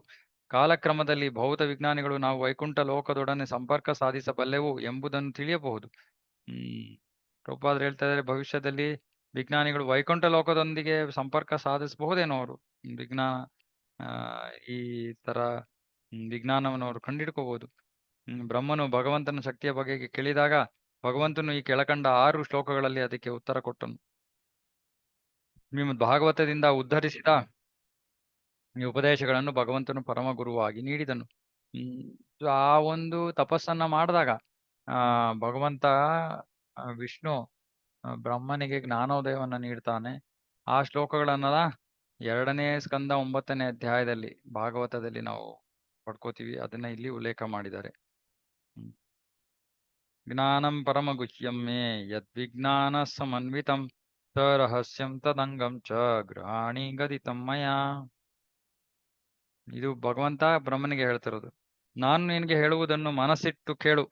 S1: ಕಾಲಕ್ರಮದಲ್ಲಿ ಭೌತ ವಿಜ್ಞಾನಿಗಳು ನಾವು ವೈಕುಂಠ ಲೋಕದೊಡನೆ ಸಂಪರ್ಕ ಸಾಧಿಸಬಲ್ಲೆವು ಎಂಬುದನ್ನು ತಿಳಿಯಬಹುದು. ಪ್ರಭುಪಾದರು ಹೇಳ್ತಾ ಇದ್ದಾರೆ, ಭವಿಷ್ಯದಲ್ಲಿ ವಿಜ್ಞಾನಿಗಳು ವೈಕುಂಠ ಲೋಕದೊಂದಿಗೆ ಸಂಪರ್ಕ ಸಾಧಿಸಬಹುದೇನೋ ಅವರು. ವಿಜ್ಞಾನ ಈ ತರ ವಿಜ್ಞಾನವನ್ನು ಅವರು ಕಂಡಿಡ್ಕೋಬಹುದು. ಬ್ರಹ್ಮನು ಭಗವಂತನ ಶಕ್ತಿಯ ಬಗೆಗೆ ಕೇಳಿದಾಗ ಭಗವಂತನು ಈ ಕೆಳಕಂಡ 6 ಶ್ಲೋಕಗಳಲ್ಲಿ ಅದಕ್ಕೆ ಉತ್ತರ ಕೊಟ್ಟನು. ಶ್ರೀಮದ್ ಭಾಗವತದಿಂದ ಉದ್ಧರಿಸಿದ ಈ ಉಪದೇಶಗಳನ್ನು ಭಗವಂತನು ಪರಮ ಗುರುವಾಗಿ ನೀಡಿದನು. ಆ ಒಂದು ತಪಸ್ಸನ್ನ ಮಾಡಿದಾಗ ಭಗವಂತ ವಿಷ್ಣು ಬ್ರಹ್ಮನಿಗೆ ಜ್ಞಾನೋದಯವನ್ನ ನೀಡ್ತಾನೆ. ಆ ಶ್ಲೋಕಗಳನ್ನ 2ನೇ ಸ್ಕಂದ 9ನೇ ಅಧ್ಯಾಯದಲ್ಲಿ ಭಾಗವತದಲ್ಲಿ ನಾವು ಪಡ್ಕೋತೀವಿ. ಅದನ್ನ ಇಲ್ಲಿ ಉಲ್ಲೇಖ ಮಾಡಿದ್ದಾರೆ. ಜ್ಞಾನಂ ಪರಮಗುಹ್ಯಂ ಮೇ ಯದ್ವಿಜ್ಞಾನ ಸಮನ್ವಿತಂ ಸ ರಹಸ್ಯಂ ತದಂಗಂ ಚ ಗೃಹಾಣಿ ಗದಿತಂ ಮಯಾ. ಇದು ಭಗವಂತ ಬ್ರಹ್ಮನಿಗೆ ಹೇಳ್ತಿರೋದು. ನಾನು ನಿನಗೆ ಹೇಳುವುದನ್ನು ಮನಸ್ಸಿಟ್ಟು ಕೇಳು,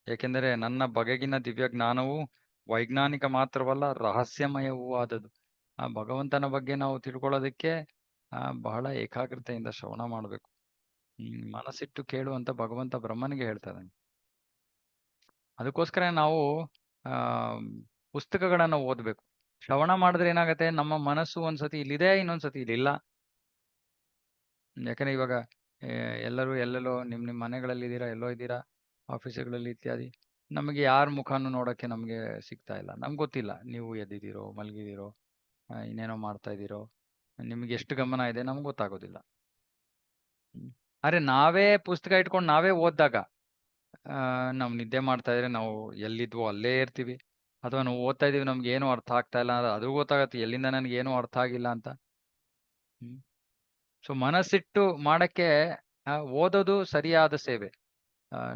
S1: ಏಕೆಂದರೆ ನನ್ನ ಬಗೆಗಿನ ದಿವ್ಯ ಜ್ಞಾನವು ವೈಜ್ಞಾನಿಕ ಮಾತ್ರವಲ್ಲ, ರಹಸ್ಯಮಯವೂ ಆದದು. ಆ ಭಗವಂತನ ಬಗ್ಗೆ ನಾವು ತಿಳ್ಕೊಳ್ಳೋದಕ್ಕೆ ಬಹಳ ಏಕಾಗ್ರತೆಯಿಂದ ಶ್ರವಣ ಮಾಡಬೇಕು. ಮನಸ್ಸಿಟ್ಟು ಕೇಳು ಅಂತ ಭಗವಂತ ಬ್ರಹ್ಮನಿಗೆ ಹೇಳ್ತಾನೆ. ಅದಕ್ಕೋಸ್ಕರ ನಾವು ಪುಸ್ತಕಗಳನ್ನು ಓದಬೇಕು. ಶ್ರವಣ ಮಾಡಿದ್ರೆ ಏನಾಗುತ್ತೆ, ನಮ್ಮ ಮನಸ್ಸು ಒಂದ್ಸತಿ ಇಲ್ಲಿದೆ, ಇನ್ನೊಂದ್ಸತಿ ಇಲ್ಲಿಲ್ಲ. ಯಾಕಂದ್ರೆ ಇವಾಗ ಎಲ್ಲರೂ ಎಲ್ಲೆಲ್ಲೋ ನಿಮ್ಮ ಮನೆಗಳಲ್ಲಿ ಇದ್ದೀರಾ, ಎಲ್ಲೋ ಇದ್ದೀರಾ, ಆಫೀಸುಗಳಲ್ಲಿ ಇತ್ಯಾದಿ. ನಮಗೆ ಯಾರ ಮುಖನೂ ನೋಡೋಕ್ಕೆ ನಮಗೆ ಸಿಗ್ತಾ ಇಲ್ಲ. ನಮ್ಗೆ ಗೊತ್ತಿಲ್ಲ ನೀವು ಎದ್ದಿದ್ದೀರೋ, ಮಲಗಿದ್ದೀರೋ, ಇನ್ನೇನೋ ಮಾಡ್ತಾ ಇದ್ದೀರೋ, ನಿಮ್ಗೆ ಎಷ್ಟು ಗಮನ ಇದೆ ನಮ್ಗೆ ಗೊತ್ತಾಗೋದಿಲ್ಲ. ಆದ್ರೆ ನಾವೇ ಪುಸ್ತಕ ಇಟ್ಕೊಂಡು ನಾವೇ ಓದಿದಾಗ ನಾವು ನಿದ್ದೆ ಮಾಡ್ತಾ ಇದ್ರೆ ನಾವು ಎಲ್ಲಿದ್ವೋ ಅಲ್ಲೇ ಇರ್ತೀವಿ. ಅಥವಾ ನಾವು ಓದ್ತಾ ಇದೀವಿ, ನಮ್ಗೆ ಏನು ಅರ್ಥ ಆಗ್ತಾ ಇಲ್ಲ ಅಂದ್ರೆ ಅದು ಗೊತ್ತಾಗತ್ತೆ ಎಲ್ಲಿಂದ ನನಗೆ ಏನು ಅರ್ಥ ಆಗಿಲ್ಲ ಅಂತ. ಸೊ ಮನಸ್ಸಿಟ್ಟು ಮಾಡಕ್ಕೆ ಓದೋದು ಸರಿಯಾದ ಸೇವೆ.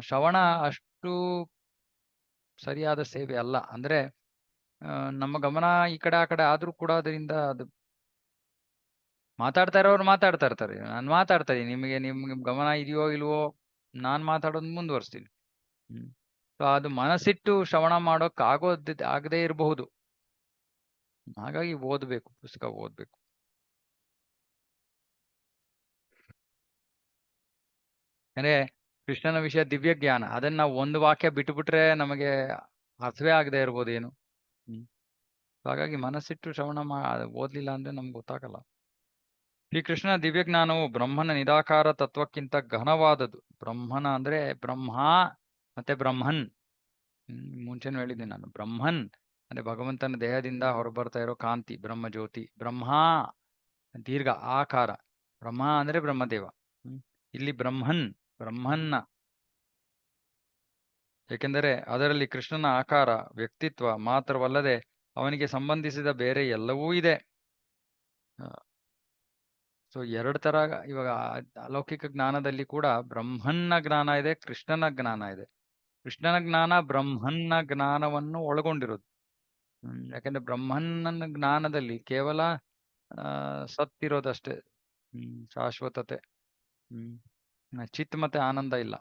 S1: ಶ್ರವಣ ಅಷ್ಟು ಸರಿಯಾದ ಸೇವೆ ಅಲ್ಲ. ಅಂದ್ರೆ ನಮ್ಮ ಗಮನ ಈ ಕಡೆ ಆ ಕಡೆ ಆದ್ರೂ ಕೂಡ ಅದರಿಂದ ಅದು ಮಾತಾಡ್ತಾ ಇರೋರು ಮಾತಾಡ್ತಾ ಇರ್ತಾರೆ. ನಾನು ಮಾತಾಡ್ತಾ ಇದೀನಿ, ನಿಮ್ಗೆ ಗಮನ ಇದೆಯೋ ಇಲ್ವೋ, ನಾನ್ ಮಾತಾಡೋದು ಮುಂದುವರಿಸ್ತೀನಿ. ಸೊ ಅದು ಮನಸ್ಸಿಟ್ಟು ಶ್ರವಣ ಮಾಡೋಕ್ ಆಗದೇ ಇರಬಹುದು. ಹಾಗಾಗಿ ಓದ್ಬೇಕು, ಪುಸ್ತಕ ಓದ್ಬೇಕು. ಅಂದ್ರೆ ಕೃಷ್ಣನ ವಿಷಯ ದಿವ್ಯ ಜ್ಞಾನ, ಅದನ್ನ ನಾವು ಒಂದು ವಾಕ್ಯ ಬಿಟ್ಟುಬಿಟ್ರೆ ನಮಗೆ ಅರ್ಥವೇ ಆಗದೆ ಇರ್ಬೋದು ಏನು. ಹಾಗಾಗಿ ಮನಸ್ಸಿಟ್ಟು ಶ್ರವಣ ಓದ್ಲಿಲ್ಲ ಅಂದ್ರೆ ನಮ್ಗೆ ಗೊತ್ತಾಗಲ್ಲ. ಶ್ರೀಕೃಷ್ಣನ ದಿವ್ಯ ಜ್ಞಾನವು ಬ್ರಹ್ಮನ ನಿರಾಕಾರ ತತ್ವಕ್ಕಿಂತ ಘನವಾದದ್ದು. ಬ್ರಹ್ಮನ ಅಂದ್ರೆ ಬ್ರಹ್ಮ ಮತ್ತೆ ಬ್ರಹ್ಮನ್. ಮುಂಚೆನೂ ಹೇಳಿದ್ದೀನಿ ನಾನು. ಬ್ರಹ್ಮನ್ ಅಂದ್ರೆ ಭಗವಂತನ ದೇಹದಿಂದ ಹೊರಬರ್ತಾ ಇರೋ ಕಾಂತಿ, ಬ್ರಹ್ಮ ಜ್ಯೋತಿ. ಬ್ರಹ್ಮ ದೀರ್ಘ ಆಕಾರ, ಬ್ರಹ್ಮ ಅಂದ್ರೆ ಬ್ರಹ್ಮದೇವ. ಇಲ್ಲಿ ಬ್ರಹ್ಮನ್ನ, ಏಕೆಂದರೆ ಅದರಲ್ಲಿ ಕೃಷ್ಣನ ಆಕಾರ, ವ್ಯಕ್ತಿತ್ವ ಮಾತ್ರವಲ್ಲದೆ ಅವನಿಗೆ ಸಂಬಂಧಿಸಿದ ಬೇರೆ ಎಲ್ಲವೂ ಇದೆ. ಸೊ 2 ತರ ಇವಾಗ ಅಲೌಕಿಕ ಜ್ಞಾನದಲ್ಲಿ ಕೂಡ ಬ್ರಹ್ಮನ್ನ ಜ್ಞಾನ ಇದೆ, ಕೃಷ್ಣನ ಜ್ಞಾನ ಇದೆ. ಕೃಷ್ಣನ ಜ್ಞಾನ ಬ್ರಹ್ಮನ್ನ ಜ್ಞಾನವನ್ನು ಒಳಗೊಂಡಿರೋದು. ಯಾಕಂದ್ರೆ ಬ್ರಹ್ಮನ್ನ ಜ್ಞಾನದಲ್ಲಿ ಕೇವಲ ಸತ್ತಿರೋದಷ್ಟೇ, ಶಾಶ್ವತತೆ, ಚಿತ್ ಮತ್ತೆ ಆನಂದ ಇಲ್ಲ.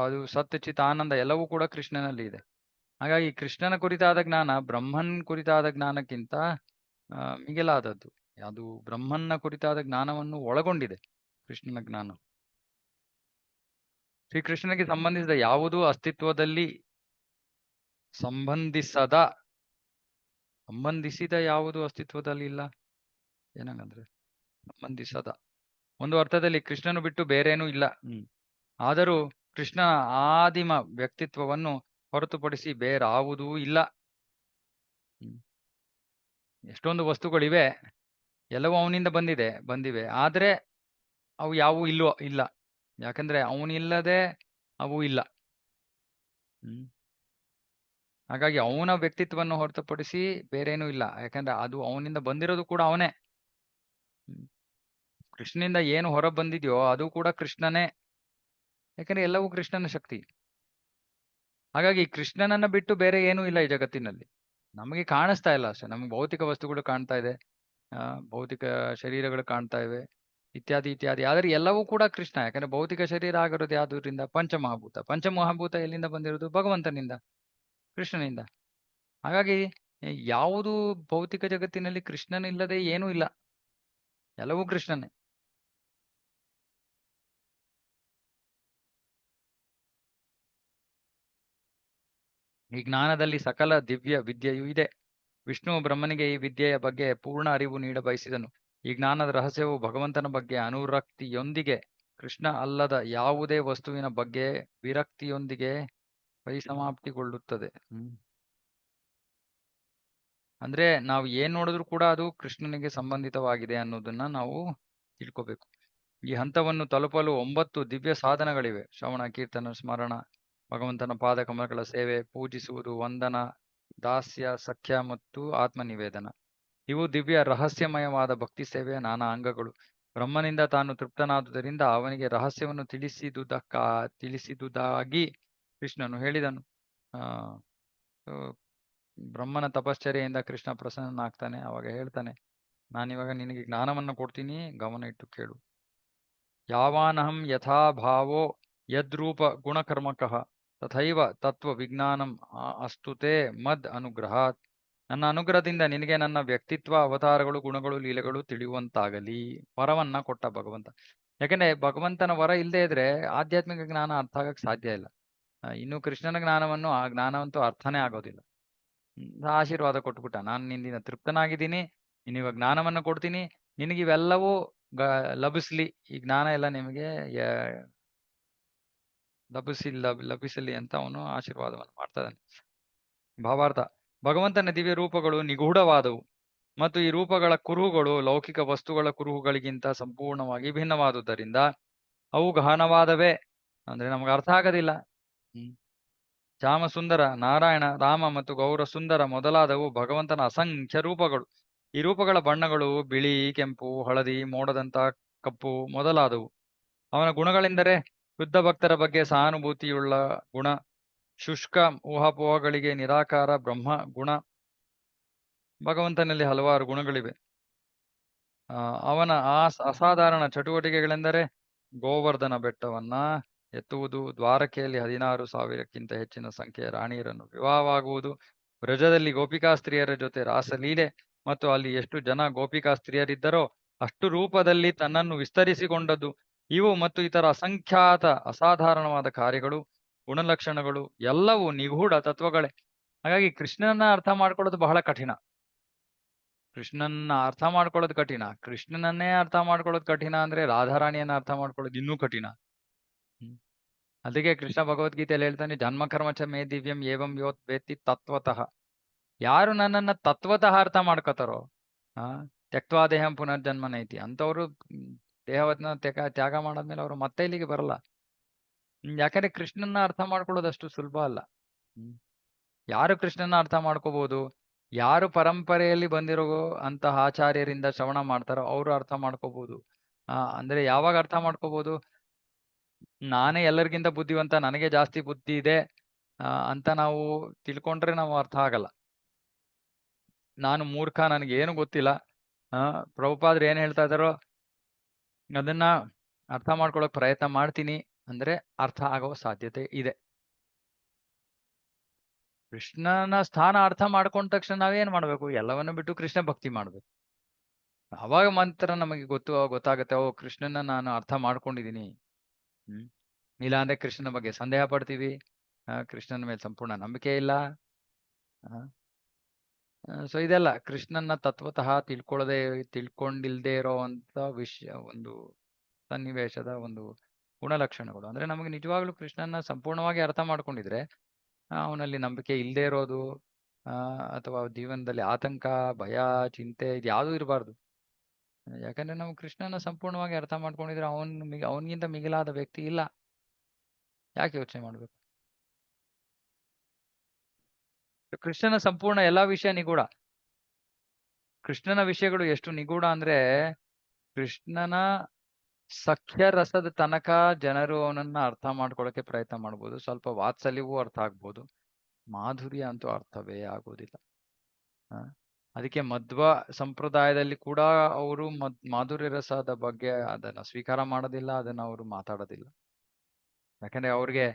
S1: ಅದು ಸತ್ ಚಿತ್ ಆನಂದ ಎಲ್ಲವೂ ಕೂಡ ಕೃಷ್ಣನಲ್ಲಿ ಇದೆ. ಹಾಗಾಗಿ ಕೃಷ್ಣನ ಕುರಿತಾದ ಜ್ಞಾನ ಬ್ರಹ್ಮನ್ ಕುರಿತಾದ ಜ್ಞಾನಕ್ಕಿಂತ ಮಿಗಿಲಾದದ್ದು. ಅದು ಬ್ರಹ್ಮನ್ನ ಕುರಿತಾದ ಜ್ಞಾನವನ್ನು ಒಳಗೊಂಡಿದೆ ಕೃಷ್ಣನ ಜ್ಞಾನ. ಶ್ರೀಕೃಷ್ಣನಿಗೆ ಸಂಬಂಧಿಸಿದ ಯಾವುದೂ ಅಸ್ತಿತ್ವದಲ್ಲಿ ಸಂಬಂಧಿಸಿದ ಯಾವುದೂ ಅಸ್ತಿತ್ವದಲ್ಲಿ ಇಲ್ಲ. ಏನಂಗಂದ್ರೆ ಸಂಬಂಧಿಸದ ಒಂದು ಅರ್ಥದಲ್ಲಿ ಕೃಷ್ಣನು ಬಿಟ್ಟು ಬೇರೇನೂ ಇಲ್ಲ. ಆದರೂ ಕೃಷ್ಣ ಆದಿಮ ವ್ಯಕ್ತಿತ್ವವನ್ನು ಹೊರತುಪಡಿಸಿ ಬೇರಾವುದೂ ಇಲ್ಲ. ಎಷ್ಟೊಂದು ವಸ್ತುಗಳಿವೆ, ಎಲ್ಲವೂ ಅವನಿಂದ ಬಂದಿವೆ, ಆದ್ರೆ ಅವು ಯಾವೂ ಇಲ್ಲ. ಯಾಕಂದ್ರೆ ಅವನಿಲ್ಲದೆ ಅವು ಇಲ್ಲ. ಹಾಗಾಗಿ ಅವನ ವ್ಯಕ್ತಿತ್ವವನ್ನು ಹೊರತುಪಡಿಸಿ ಬೇರೇನೂ ಇಲ್ಲ. ಯಾಕಂದ್ರೆ ಅದು ಅವನಿಂದ ಬಂದಿರೋದು ಕೂಡ ಅವನೇ. ಕೃಷ್ಣನಿಂದ ಏನು ಹೊರ ಬಂದಿದೆಯೋ ಅದು ಕೂಡ ಕೃಷ್ಣನೇ. ಯಾಕಂದ್ರೆ ಎಲ್ಲವೂ ಕೃಷ್ಣನ ಶಕ್ತಿ. ಹಾಗಾಗಿ ಕೃಷ್ಣನನ್ನ ಬಿಟ್ಟು ಬೇರೆ ಏನೂ ಇಲ್ಲ ಈ ಜಗತ್ತಿನಲ್ಲಿ. ನಮಗೆ ಕಾಣಿಸ್ತಾ ಇಲ್ಲ ಅಷ್ಟೇ. ನಮ್ಗೆ ಭೌತಿಕ ವಸ್ತುಗಳು ಕಾಣ್ತಾ ಇದೆ, ಭೌತಿಕ ಶರೀರಗಳು ಕಾಣ್ತಾ ಇವೆ, ಇತ್ಯಾದಿ ಇತ್ಯಾದಿ. ಆದ್ರೆ ಎಲ್ಲವೂ ಕೂಡ ಕೃಷ್ಣ. ಯಾಕಂದ್ರೆ ಭೌತಿಕ ಶರೀರ ಆಗಿರೋದು ಯಾವುದರಿಂದ? ಪಂಚಮಹಾಭೂತ ಎಲ್ಲಿಂದ ಬಂದಿರೋದು? ಭಗವಂತನಿಂದ, ಕೃಷ್ಣನಿಂದ. ಹಾಗಾಗಿ ಯಾವುದು ಭೌತಿಕ ಜಗತ್ತಿನಲ್ಲಿ ಕೃಷ್ಣನಿಲ್ಲದೆ ಏನೂ ಇಲ್ಲ, ಎಲ್ಲವೂ ಕೃಷ್ಣನೇ. ಈ ಜ್ಞಾನದಲ್ಲಿ ಸಕಲ ದಿವ್ಯ ವಿದ್ಯೆಯೂ ಇದೆ. ವಿಷ್ಣು ಬ್ರಹ್ಮನಿಗೆ ಈ ವಿದ್ಯೆಯ ಬಗ್ಗೆ ಪೂರ್ಣ ಅರಿವು ನೀಡ ಬಯಸಿದನು. ಈ ಜ್ಞಾನದ ರಹಸ್ಯವು ಭಗವಂತನ ಬಗ್ಗೆ ಅನುರಕ್ತಿಯೊಂದಿಗೆ, ಕೃಷ್ಣ ಅಲ್ಲದ ಯಾವುದೇ ವಸ್ತುವಿನ ಬಗ್ಗೆ ವಿರಕ್ತಿಯೊಂದಿಗೆ ಪರಿಸಮಾಪ್ತಿಗೊಳ್ಳುತ್ತದೆ. ಅಂದ್ರೆ ನಾವು ಏನ್ ನೋಡಿದ್ರು ಕೂಡ ಅದು ಕೃಷ್ಣನಿಗೆ ಸಂಬಂಧಿತವಾಗಿದೆ ಅನ್ನೋದನ್ನ ನಾವು ತಿಳ್ಕೋಬೇಕು. ಈ ಹಂತವನ್ನು ತಲುಪಲು 9 ದಿವ್ಯ ಸಾಧನಗಳಿವೆ. ಶ್ರವಣ, ಕೀರ್ತನ, ಸ್ಮರಣ, ಭಗವಂತನ ಪಾದ ಕಮಲಗಳ ಸೇವೆ, ಪೂಜಿಸುವುದು, ವಂದನ, ದಾಸ್ಯ, ಸಖ್ಯ ಮತ್ತು ಆತ್ಮನಿವೇದನ. ಇವು ದಿವ್ಯ ರಹಸ್ಯಮಯವಾದ ಭಕ್ತಿ ಸೇವೆಯ ನಾನಾ ಅಂಗಗಳು. ಬ್ರಹ್ಮನಿಂದ ತಾನು ತೃಪ್ತನಾದುದರಿಂದ ಅವನಿಗೆ ರಹಸ್ಯವನ್ನು ತಿಳಿಸಿದುದಾಗಿ ಕೃಷ್ಣನು ಹೇಳಿದನು. ಆ ಸೊ, ಬ್ರಹ್ಮನ ತಪಶ್ಚರ್ಯೆಯಿಂದ ಕೃಷ್ಣ ಪ್ರಸನ್ನನಾಗ್ತಾನೆ. ಅವಾಗ ಹೇಳ್ತಾನೆ, ನಾನಿವಾಗ ನಿನಗೆ ಜ್ಞಾನವನ್ನು ಕೊಡ್ತೀನಿ, ಗಮನ ಇಟ್ಟು ಕೇಳು. ಯಾವಾನಹಂ ಯಥಾ ಭಾವೋ ಯದ್ರೂಪ ಗುಣಕರ್ಮಕಃ ತಥೈವ ತತ್ವ ವಿಜ್ಞಾನಂ ಅಸ್ತುತೆ ಮದ್ ಅನುಗ್ರಹಾತ್. ನನ್ನ ಅನುಗ್ರಹದಿಂದ ನಿನಗೆ ನನ್ನ ವ್ಯಕ್ತಿತ್ವ, ಅವತಾರಗಳು, ಗುಣಗಳು, ಲೀಲೆಗಳು ತಿಳಿಯುವಂತಾಗಲಿ. ವರವನ್ನ ಕೊಟ್ಟ ಭಗವಂತ. ಯಾಕಂದ್ರೆ ಭಗವಂತನ ವರ ಇಲ್ಲದೆ ಇದ್ರೆ ಆಧ್ಯಾತ್ಮಿಕ ಜ್ಞಾನ ಅರ್ಥ ಆಗಕ್ ಸಾಧ್ಯ ಇಲ್ಲ. ಇನ್ನು ಕೃಷ್ಣನ ಜ್ಞಾನವನ್ನು ಆ ಜ್ಞಾನವಂತೂ ಅರ್ಥನೇ ಆಗೋದಿಲ್ಲ. ಆಶೀರ್ವಾದ ಕೊಟ್ಬಿಟ್ಟ, ನಾನು ನಿನ್ನಿಂದ ತೃಪ್ತನಾಗಿದ್ದೀನಿ, ನಿನಗಿವಾಗ ಜ್ಞಾನವನ್ನು ಕೊಡ್ತೀನಿ, ನಿನಗಿವೆಲ್ಲವೂ ಲಭಿಸ್ಲಿ. ಈ ಜ್ಞಾನ ಎಲ್ಲ ನಿಮಗೆ ಲಭಿಸಲಿ ಅಂತ ಅವನು ಆಶೀರ್ವಾದವನ್ನು ಮಾಡ್ತಾ ಇದ್ದಾನೆ. ಭಾವಾರ್ಥ: ಭಗವಂತನ ದಿವ್ಯ ರೂಪಗಳು ನಿಗೂಢವಾದವು ಮತ್ತು ಈ ರೂಪಗಳ ಕುರುಹುಗಳು ಲೌಕಿಕ ವಸ್ತುಗಳ ಕುರುಹುಗಳಿಗಿಂತ ಸಂಪೂರ್ಣವಾಗಿ ಭಿನ್ನವಾದುದರಿಂದ ಅವು ಗಹನವಾದವೇ. ಅಂದ್ರೆ ನಮ್ಗೆ ಅರ್ಥ ಆಗೋದಿಲ್ಲ. ಶ್ಯಾಮಸುಂದರ, ನಾರಾಯಣ, ರಾಮ ಮತ್ತು ಗೌರ ಸುಂದರ ಮೊದಲಾದವು ಭಗವಂತನ ಅಸಂಖ್ಯ ರೂಪಗಳು. ಈ ರೂಪಗಳ ಬಣ್ಣಗಳು ಬಿಳಿ, ಕೆಂಪು, ಹಳದಿ, ಮೋಡದಂತ ಕಪ್ಪು ಮೊದಲಾದವು. ಅವನ ಗುಣಗಳೆಂದರೆ ಶುದ್ಧ ಭಕ್ತರ ಬಗ್ಗೆ ಸಹಾನುಭೂತಿಯುಳ್ಳ ಗುಣ, ಶುಷ್ಕ ಊಹಾಪೋಹಗಳಿಗೆ ನಿರಾಕಾರ ಬ್ರಹ್ಮ ಗುಣ. ಭಗವಂತನಲ್ಲಿ ಹಲವಾರು ಗುಣಗಳಿವೆ. ಅವನ ಅಸಾಧಾರಣ ಚಟುವಟಿಕೆಗಳೆಂದರೆ ಗೋವರ್ಧನ ಬೆಟ್ಟವನ್ನ ಎತ್ತುವುದು, ದ್ವಾರಕೆಯಲ್ಲಿ 16,000ಕ್ಕಿಂತ ಹೆಚ್ಚಿನ ಸಂಖ್ಯೆಯ ರಾಣಿಯರನ್ನು ವಿವಾಹವಾಗುವುದು, ಬ್ರಜದಲ್ಲಿ ಗೋಪಿಕಾ ಸ್ತ್ರೀಯರ ಜೊತೆ ರಾಸಲೀಲೆ ಮತ್ತು ಅಲ್ಲಿ ಎಷ್ಟು ಜನ ಗೋಪಿಕಾ ಸ್ತ್ರೀಯರಿದ್ದರೋ ಅಷ್ಟು ರೂಪದಲ್ಲಿ ತನ್ನನ್ನು ವಿಸ್ತರಿಸಿಕೊಂಡದ್ದು. ಇವು ಮತ್ತು ಇತರ ಅಸಂಖ್ಯಾತ ಅಸಾಧಾರಣವಾದ ಕಾರ್ಯಗಳು, ಗುಣಲಕ್ಷಣಗಳು ಎಲ್ಲವೂ ನಿಗೂಢ ತತ್ವಗಳೇ. ಹಾಗಾಗಿ ಕೃಷ್ಣನನ್ನ ಅರ್ಥ ಮಾಡ್ಕೊಳ್ಳೋದು ಬಹಳ ಕಠಿಣ. ಕೃಷ್ಣನ್ನ ಅರ್ಥ ಮಾಡ್ಕೊಳ್ಳೋದು ಕಠಿಣ. ಕೃಷ್ಣನನ್ನೇ ಅರ್ಥ ಮಾಡ್ಕೊಳ್ಳೋದು ಕಠಿಣ ಅಂದ್ರೆ ರಾಧಾರಾಣಿಯನ್ನ ಅರ್ಥ ಮಾಡ್ಕೊಳ್ಳೋದು ಇನ್ನೂ ಕಠಿಣ. ಅದಕ್ಕೆ ಕೃಷ್ಣ ಭಗವದ್ಗೀತೆಯಲ್ಲಿ ಹೇಳ್ತಾನೆ, ಜನ್ಮ ಕರ್ಮ ಚ ಮೇ ದಿವ್ಯಂ ಏವಂ ಯೋತ್ ವೇತ್ತಿ ತತ್ವತಃ. ಯಾರು ನನ್ನನ್ನ ತತ್ವತಃ ಅರ್ಥ ಮಾಡ್ಕೋತಾರೋ, ತ್ಯಕ್ವಾ ದೇಹಂ ಪುನರ್ಜನ್ಮ ನೈತಿ, ಅಂತವ್ರು ದೇಹವನ್ನ ತ್ಯಾಗ ಮಾಡಾದ್ಮೇಲೆ ಅವರು ಮತ್ತೆ ಇಲ್ಲಿಗೆ ಬರಲ್ಲ. ಯಾಕಂದ್ರೆ ಕೃಷ್ಣನ್ನ ಅರ್ಥ ಮಾಡ್ಕೊಳ್ಳೋದಷ್ಟು ಸುಲಭ ಅಲ್ಲ. ಯಾರು ಕೃಷ್ಣನ ಅರ್ಥ ಮಾಡ್ಕೋಬಹುದು, ಯಾರು ಪರಂಪರೆಯಲ್ಲಿ ಬಂದಿರೋ ಅಂತಹ ಆಚಾರ್ಯರಿಂದ ಶ್ರವಣ ಮಾಡ್ತಾರೋ ಅವರು ಅರ್ಥ ಮಾಡ್ಕೋಬಹುದು. ಅಂದ್ರೆ ಯಾವಾಗ ಅರ್ಥ ಮಾಡ್ಕೋಬಹುದು, ನಾನೇ ಎಲ್ಲರಿಗಿಂತ ಬುದ್ಧಿವಂತ, ನನಗೆ ಜಾಸ್ತಿ ಬುದ್ಧಿ ಇದೆ ಅಂತ ನಾವು ತಿಳ್ಕೊಂಡ್ರೆ ನಾವು ಅರ್ಥ ಆಗಲ್ಲ. ನಾನು ಮೂರ್ಖ, ನನಗೆ ಏನು ಗೊತ್ತಿಲ್ಲ, ಪ್ರಭುಪಾದ್ರು ಏನ್ ಹೇಳ್ತಾ ಇದಾರೋ ಅದನ್ನ ಅರ್ಥ ಮಾಡ್ಕೊಳ್ಳೋಕೆ ಪ್ರಯತ್ನ ಮಾಡ್ತೀನಿ ಅಂದ್ರೆ ಅರ್ಥ ಆಗೋ ಸಾಧ್ಯತೆ ಇದೆ. ಕೃಷ್ಣನ ಸ್ಥಾನ ಅರ್ಥ ಮಾಡ್ಕೊಂಡ ತಕ್ಷಣ ನಾವೇನ್ ಮಾಡ್ಬೇಕು, ಎಲ್ಲವನ್ನ ಬಿಟ್ಟು ಕೃಷ್ಣ ಭಕ್ತಿ ಮಾಡ್ಬೇಕು. ಅವಾಗ ಮಾತ್ರ ನಮಗೆ ಗೊತ್ತಾಗತ್ತೆ, ಓ ಕೃಷ್ಣನ ನಾನು ಅರ್ಥ ಮಾಡ್ಕೊಂಡಿದೀನಿ. ಇಲ್ಲ ಅಂದ್ರೆ ಕೃಷ್ಣನ ಬಗ್ಗೆ ಸಂದೇಹ ಪಡ್ತೀವಿ, ಕೃಷ್ಣನ ಮೇಲೆ ಸಂಪೂರ್ಣ ನಂಬಿಕೆ ಇಲ್ಲ. ಸೊ ಇದೆಲ್ಲ ಕೃಷ್ಣನ ತತ್ವತಃ ತಿಳ್ಕೊಂಡಿಲ್ದೇ ಇರೋವಂತ ವಿಷಯ, ಒಂದು ಸನ್ನಿವೇಶದ ಒಂದು ಗುಣಲಕ್ಷಣಗಳು. ಅಂದ್ರೆ ನಮಗೆ ನಿಜವಾಗ್ಲೂ ಕೃಷ್ಣನ ಸಂಪೂರ್ಣವಾಗಿ ಅರ್ಥ ಮಾಡ್ಕೊಂಡಿದ್ರೆ ಅವನಲ್ಲಿ ನಂಬಿಕೆ ಇಲ್ಲದೆ ಇರೋದು, ಅಥವಾ ಜೀವನದಲ್ಲಿ ಆತಂಕ, ಭಯ, ಚಿಂತೆ ಇದ್ಯಾವುದೂ ಇರಬಾರ್ದು. ಯಾಕಂದ್ರೆ ನಾವು ಕೃಷ್ಣನ ಸಂಪೂರ್ಣವಾಗಿ ಅರ್ಥ ಮಾಡ್ಕೊಂಡಿದ್ರೆ ಅವನಿಗಿಂತ ಮಿಗಿಲಾದ ವ್ಯಕ್ತಿ ಇಲ್ಲ. ಯಾಕೆ ಯೋಚನೆ ಮಾಡ್ಬೇಕು? ಕೃಷ್ಣನ ಸಂಪೂರ್ಣ ಎಲ್ಲಾ ವಿಷಯ ನಿಗೂಢ. ಕೃಷ್ಣನ ವಿಷಯಗಳು ಎಷ್ಟು ನಿಗೂಢ ಅಂದ್ರೆ, ಕೃಷ್ಣನ ಸಖ್ಯ ರಸದ ತನಕ ಜನರು ಅವನನ್ನ ಅರ್ಥ ಮಾಡ್ಕೊಳ್ಳೋಕೆ ಪ್ರಯತ್ನ ಮಾಡ್ಬೋದು. ಸ್ವಲ್ಪ ವಾತ್ಸಲ್ಯವೂ ಅರ್ಥ ಆಗ್ಬೋದು, ಮಾಧುರ್ಯ ಅಂತೂ ಅರ್ಥವೇ ಆಗೋದಿಲ್ಲ. ಅದಕ್ಕೆ ಮಧ್ವ ಸಂಪ್ರದಾಯದಲ್ಲಿ ಕೂಡ ಅವರು ಮಾಧುರ್ಯ ರಸದ ಬಗ್ಗೆ ಅದನ್ನ ಸ್ವೀಕಾರ ಮಾಡೋದಿಲ್ಲ, ಅದನ್ನ ಅವರು ಮಾತಾಡೋದಿಲ್ಲ. ಯಾಕಂದ್ರೆ ಅವ್ರಿಗೆ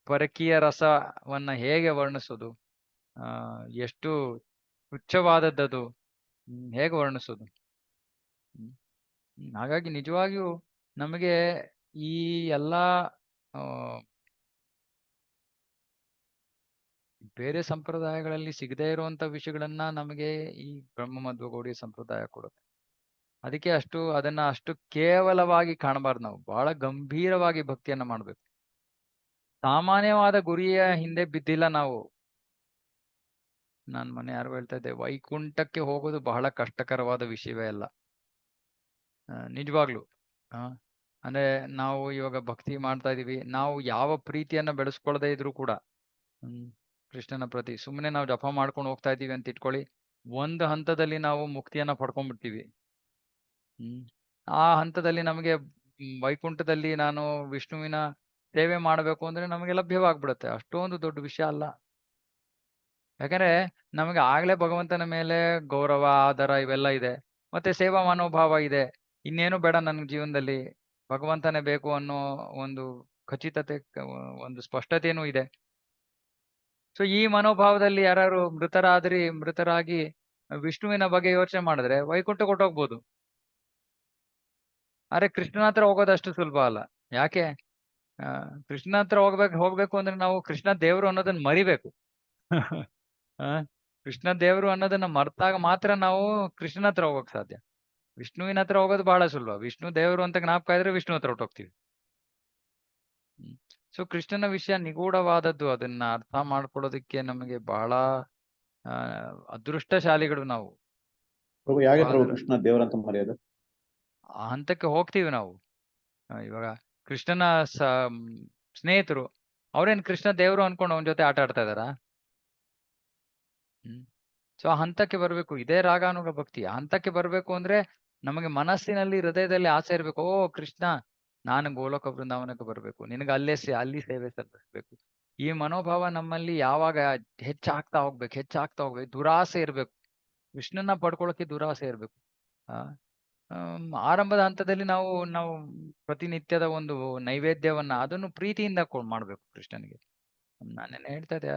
S1: ಪರಕೀಯ ರಸವನ್ನ ಹೇಗೆ ವರ್ಣಿಸೋದು, ಎಷ್ಟು ತುಚ್ಛವಾದದ್ದದು, ಹೇಗೆ ವರ್ಣಿಸೋದು? ಹಾಗಾಗಿ ನಿಜವಾಗಿಯೂ ನಮಗೆ ಈ ಎಲ್ಲ ಬೇರೆ ಸಂಪ್ರದಾಯಗಳಲ್ಲಿ ಸಿಗದೇ ಇರುವಂತ ವಿಷಯಗಳನ್ನ ನಮಗೆ ಈ ಬ್ರಹ್ಮ ಮಧ್ವ ಗೌಡಿಯ ಸಂಪ್ರದಾಯ ಕೊಡುತ್ತೆ. ಅದಕ್ಕೆ ಅದನ್ನ ಅಷ್ಟು ಕೇವಲವಾಗಿ ಕಾಣಬಾರ್ದು. ನಾವು ಬಹಳ ಗಂಭೀರವಾಗಿ ಭಕ್ತಿಯನ್ನ ಮಾಡ್ಬೇಕು. ಸಾಮಾನ್ಯವಾದ ಗುರಿಯ ಹಿಂದೆ ಬಿದ್ದಿಲ್ಲ ನಾವು. ನಾನ್ ಮೊನ್ನೆ ಯಾರು ಹೇಳ್ತಾ ಇದ್ದೆ, ವೈಕುಂಠಕ್ಕೆ ಹೋಗೋದು ಬಹಳ ಕಷ್ಟಕರವಾದ ವಿಷಯವೇ ಅಲ್ಲ. ನಿಜವಾಗ್ಲು ಆ ಅಂದ್ರೆ ನಾವು ಇವಾಗ ಭಕ್ತಿ ಮಾಡ್ತಾ ಇದೀವಿ, ನಾವು ಯಾವ ಪ್ರೀತಿಯನ್ನ ಬೆಳೆಸ್ಕೊಳ್ಳದೆ ಇದ್ರು ಕೂಡ ಕೃಷ್ಣನ ಪ್ರತಿ ಸುಮ್ಮನೆ ನಾವು ಜಪ ಮಾಡ್ಕೊಂಡು ಹೋಗ್ತಾ ಇದೀವಿ ಅಂತ ಇಟ್ಕೊಳ್ಳಿ, ಒಂದು ಹಂತದಲ್ಲಿ ನಾವು ಮುಕ್ತಿಯನ್ನ ಪಡ್ಕೊಂಡ್ಬಿಡ್ತೀವಿ. ಆ ಹಂತದಲ್ಲಿ ನಮಗೆ ವೈಕುಂಠದಲ್ಲಿ ನಾನು ವಿಷ್ಣುವಿನ ಸೇವೆ ಮಾಡಬೇಕು ಅಂದ್ರೆ ನಮಗೆ ಲಭ್ಯವಾಗ್ಬಿಡುತ್ತೆ. ಅಷ್ಟೊಂದು ದೊಡ್ಡ ವಿಷಯ ಅಲ್ಲ. ಯಾಕಂದ್ರೆ ನಮಗೆ ಆಗ್ಲೇ ಭಗವಂತನ ಮೇಲೆ ಗೌರವ, ಆದರ ಇವೆಲ್ಲ ಇದೆ. ಮತ್ತೆ ಸೇವಾ ಮನೋಭಾವ ಇದೆ. ಇನ್ನೇನು ಬೇಡ ನನ್ಗೆ ಜೀವನದಲ್ಲಿ, ಭಗವಂತನೇ ಬೇಕು ಅನ್ನೋ ಒಂದು ಖಚಿತತೆ, ಒಂದು ಸ್ಪಷ್ಟತೆನೂ ಇದೆ. ಸೊ ಈ ಮನೋಭಾವದಲ್ಲಿ ಯಾರು ಮೃತರಾಗಿ ವಿಷ್ಣುವಿನ ಬಗ್ಗೆ ಯೋಚನೆ ಮಾಡಿದ್ರೆ ವೈಕುಂಠ ಕೊಟ್ಟೋಗ್ಬೋದು. ಆದ್ರೆ ಕೃಷ್ಣನ ಹತ್ರ ಹೋಗೋದಷ್ಟು ಸುಲಭ ಅಲ್ಲ. ಯಾಕೆ? ಕೃಷ್ಣ ಹತ್ರ ಹೋಗ್ಬೇಕು ಅಂದ್ರೆ ನಾವು ಕೃಷ್ಣ ದೇವ್ರು ಅನ್ನೋದನ್ನ ಮರಿಬೇಕು. ಕೃಷ್ಣ ದೇವ್ರು ಅನ್ನೋದನ್ನ ಮರ್ತಾಗ ಮಾತ್ರ ನಾವು ಕೃಷ್ಣನ ಹತ್ರ ಹೋಗಕ್ ಸಾಧ್ಯ. ವಿಷ್ಣುವಿನ ಹತ್ರ ಹೋಗೋದು ಬಹಳ ಸುಲಭ. ವಿಷ್ಣು ದೇವರು ಅಂತ ಜ್ಞಾಪಕ ಇದ್ರೆ ವಿಷ್ಣು ಹತ್ರ ಹೊಟ್ಟೋಗ್ತೀವಿ. ಸೊ ಕೃಷ್ಣನ ವಿಷಯ ನಿಗೂಢವಾದದ್ದು. ಅದನ್ನ ಅರ್ಥ ಮಾಡ್ಕೊಳ್ಳೋದಕ್ಕೆ ನಮಗೆ ಬಹಳ ಅದೃಷ್ಟಶಾಲಿಗಳು ನಾವು.
S2: ಕೃಷ್ಣ ದೇವರಂತ ಮರೆಯೋದು
S1: ಆ ಹಂತಕ್ಕೆ ಹೋಗ್ತೀವಿ ನಾವು. ಇವಾಗ ಕೃಷ್ಣನ ಸ್ನೇಹಿತರು ಅವ್ರೇನ್ ಕೃಷ್ಣ ದೇವರು ಅನ್ಕೊಂಡು ಅವನ ಜೊತೆ ಆಟ ಆಡ್ತಾ ಇದಾರ? ಸೊ ಆ ಹಂತಕ್ಕೆ ಬರ್ಬೇಕು. ಇದೇ ರಾಗಾನುಗ ಭಕ್ತಿ. ಆ ಹಂತಕ್ಕೆ ಬರ್ಬೇಕು ಅಂದ್ರೆ ನಮಗೆ ಮನಸ್ಸಿನಲ್ಲಿ, ಹೃದಯದಲ್ಲಿ ಆಸೆ ಇರ್ಬೇಕು. ಓ ಕೃಷ್ಣ, ನಾನು ಗೋಲೋಕ ಬೃಂದಾವನಕ್ಕೆ ಬರ್ಬೇಕು, ನಿನಗೆ ಅಲ್ಲಿ ಸೇವೆ ಸಲ್ಲಿಸ್ಬೇಕು. ಈ ಮನೋಭಾವ ನಮ್ಮಲ್ಲಿ ಯಾವಾಗ ಹೆಚ್ಚಾಗ್ತಾ ಹೋಗ್ಬೇಕು. ದುರಾಸೆ ಇರ್ಬೇಕು. ಕೃಷ್ಣನ ಪಡ್ಕೊಳ್ಳೋಕೆ ದುರಾಸೆ ಇರ್ಬೇಕು. ಆರಂಭದ ಹಂತದಲ್ಲಿ ನಾವು ಪ್ರತಿನಿತ್ಯದ ಒಂದು ನೈವೇದ್ಯವನ್ನ ಅದನ್ನು ಪ್ರೀತಿಯಿಂದ ಮಾಡ್ಬೇಕು ಕೃಷ್ಣನಿಗೆ. ನಾನೇನು ಹೇಳ್ತಾ ಇದ್ದೆ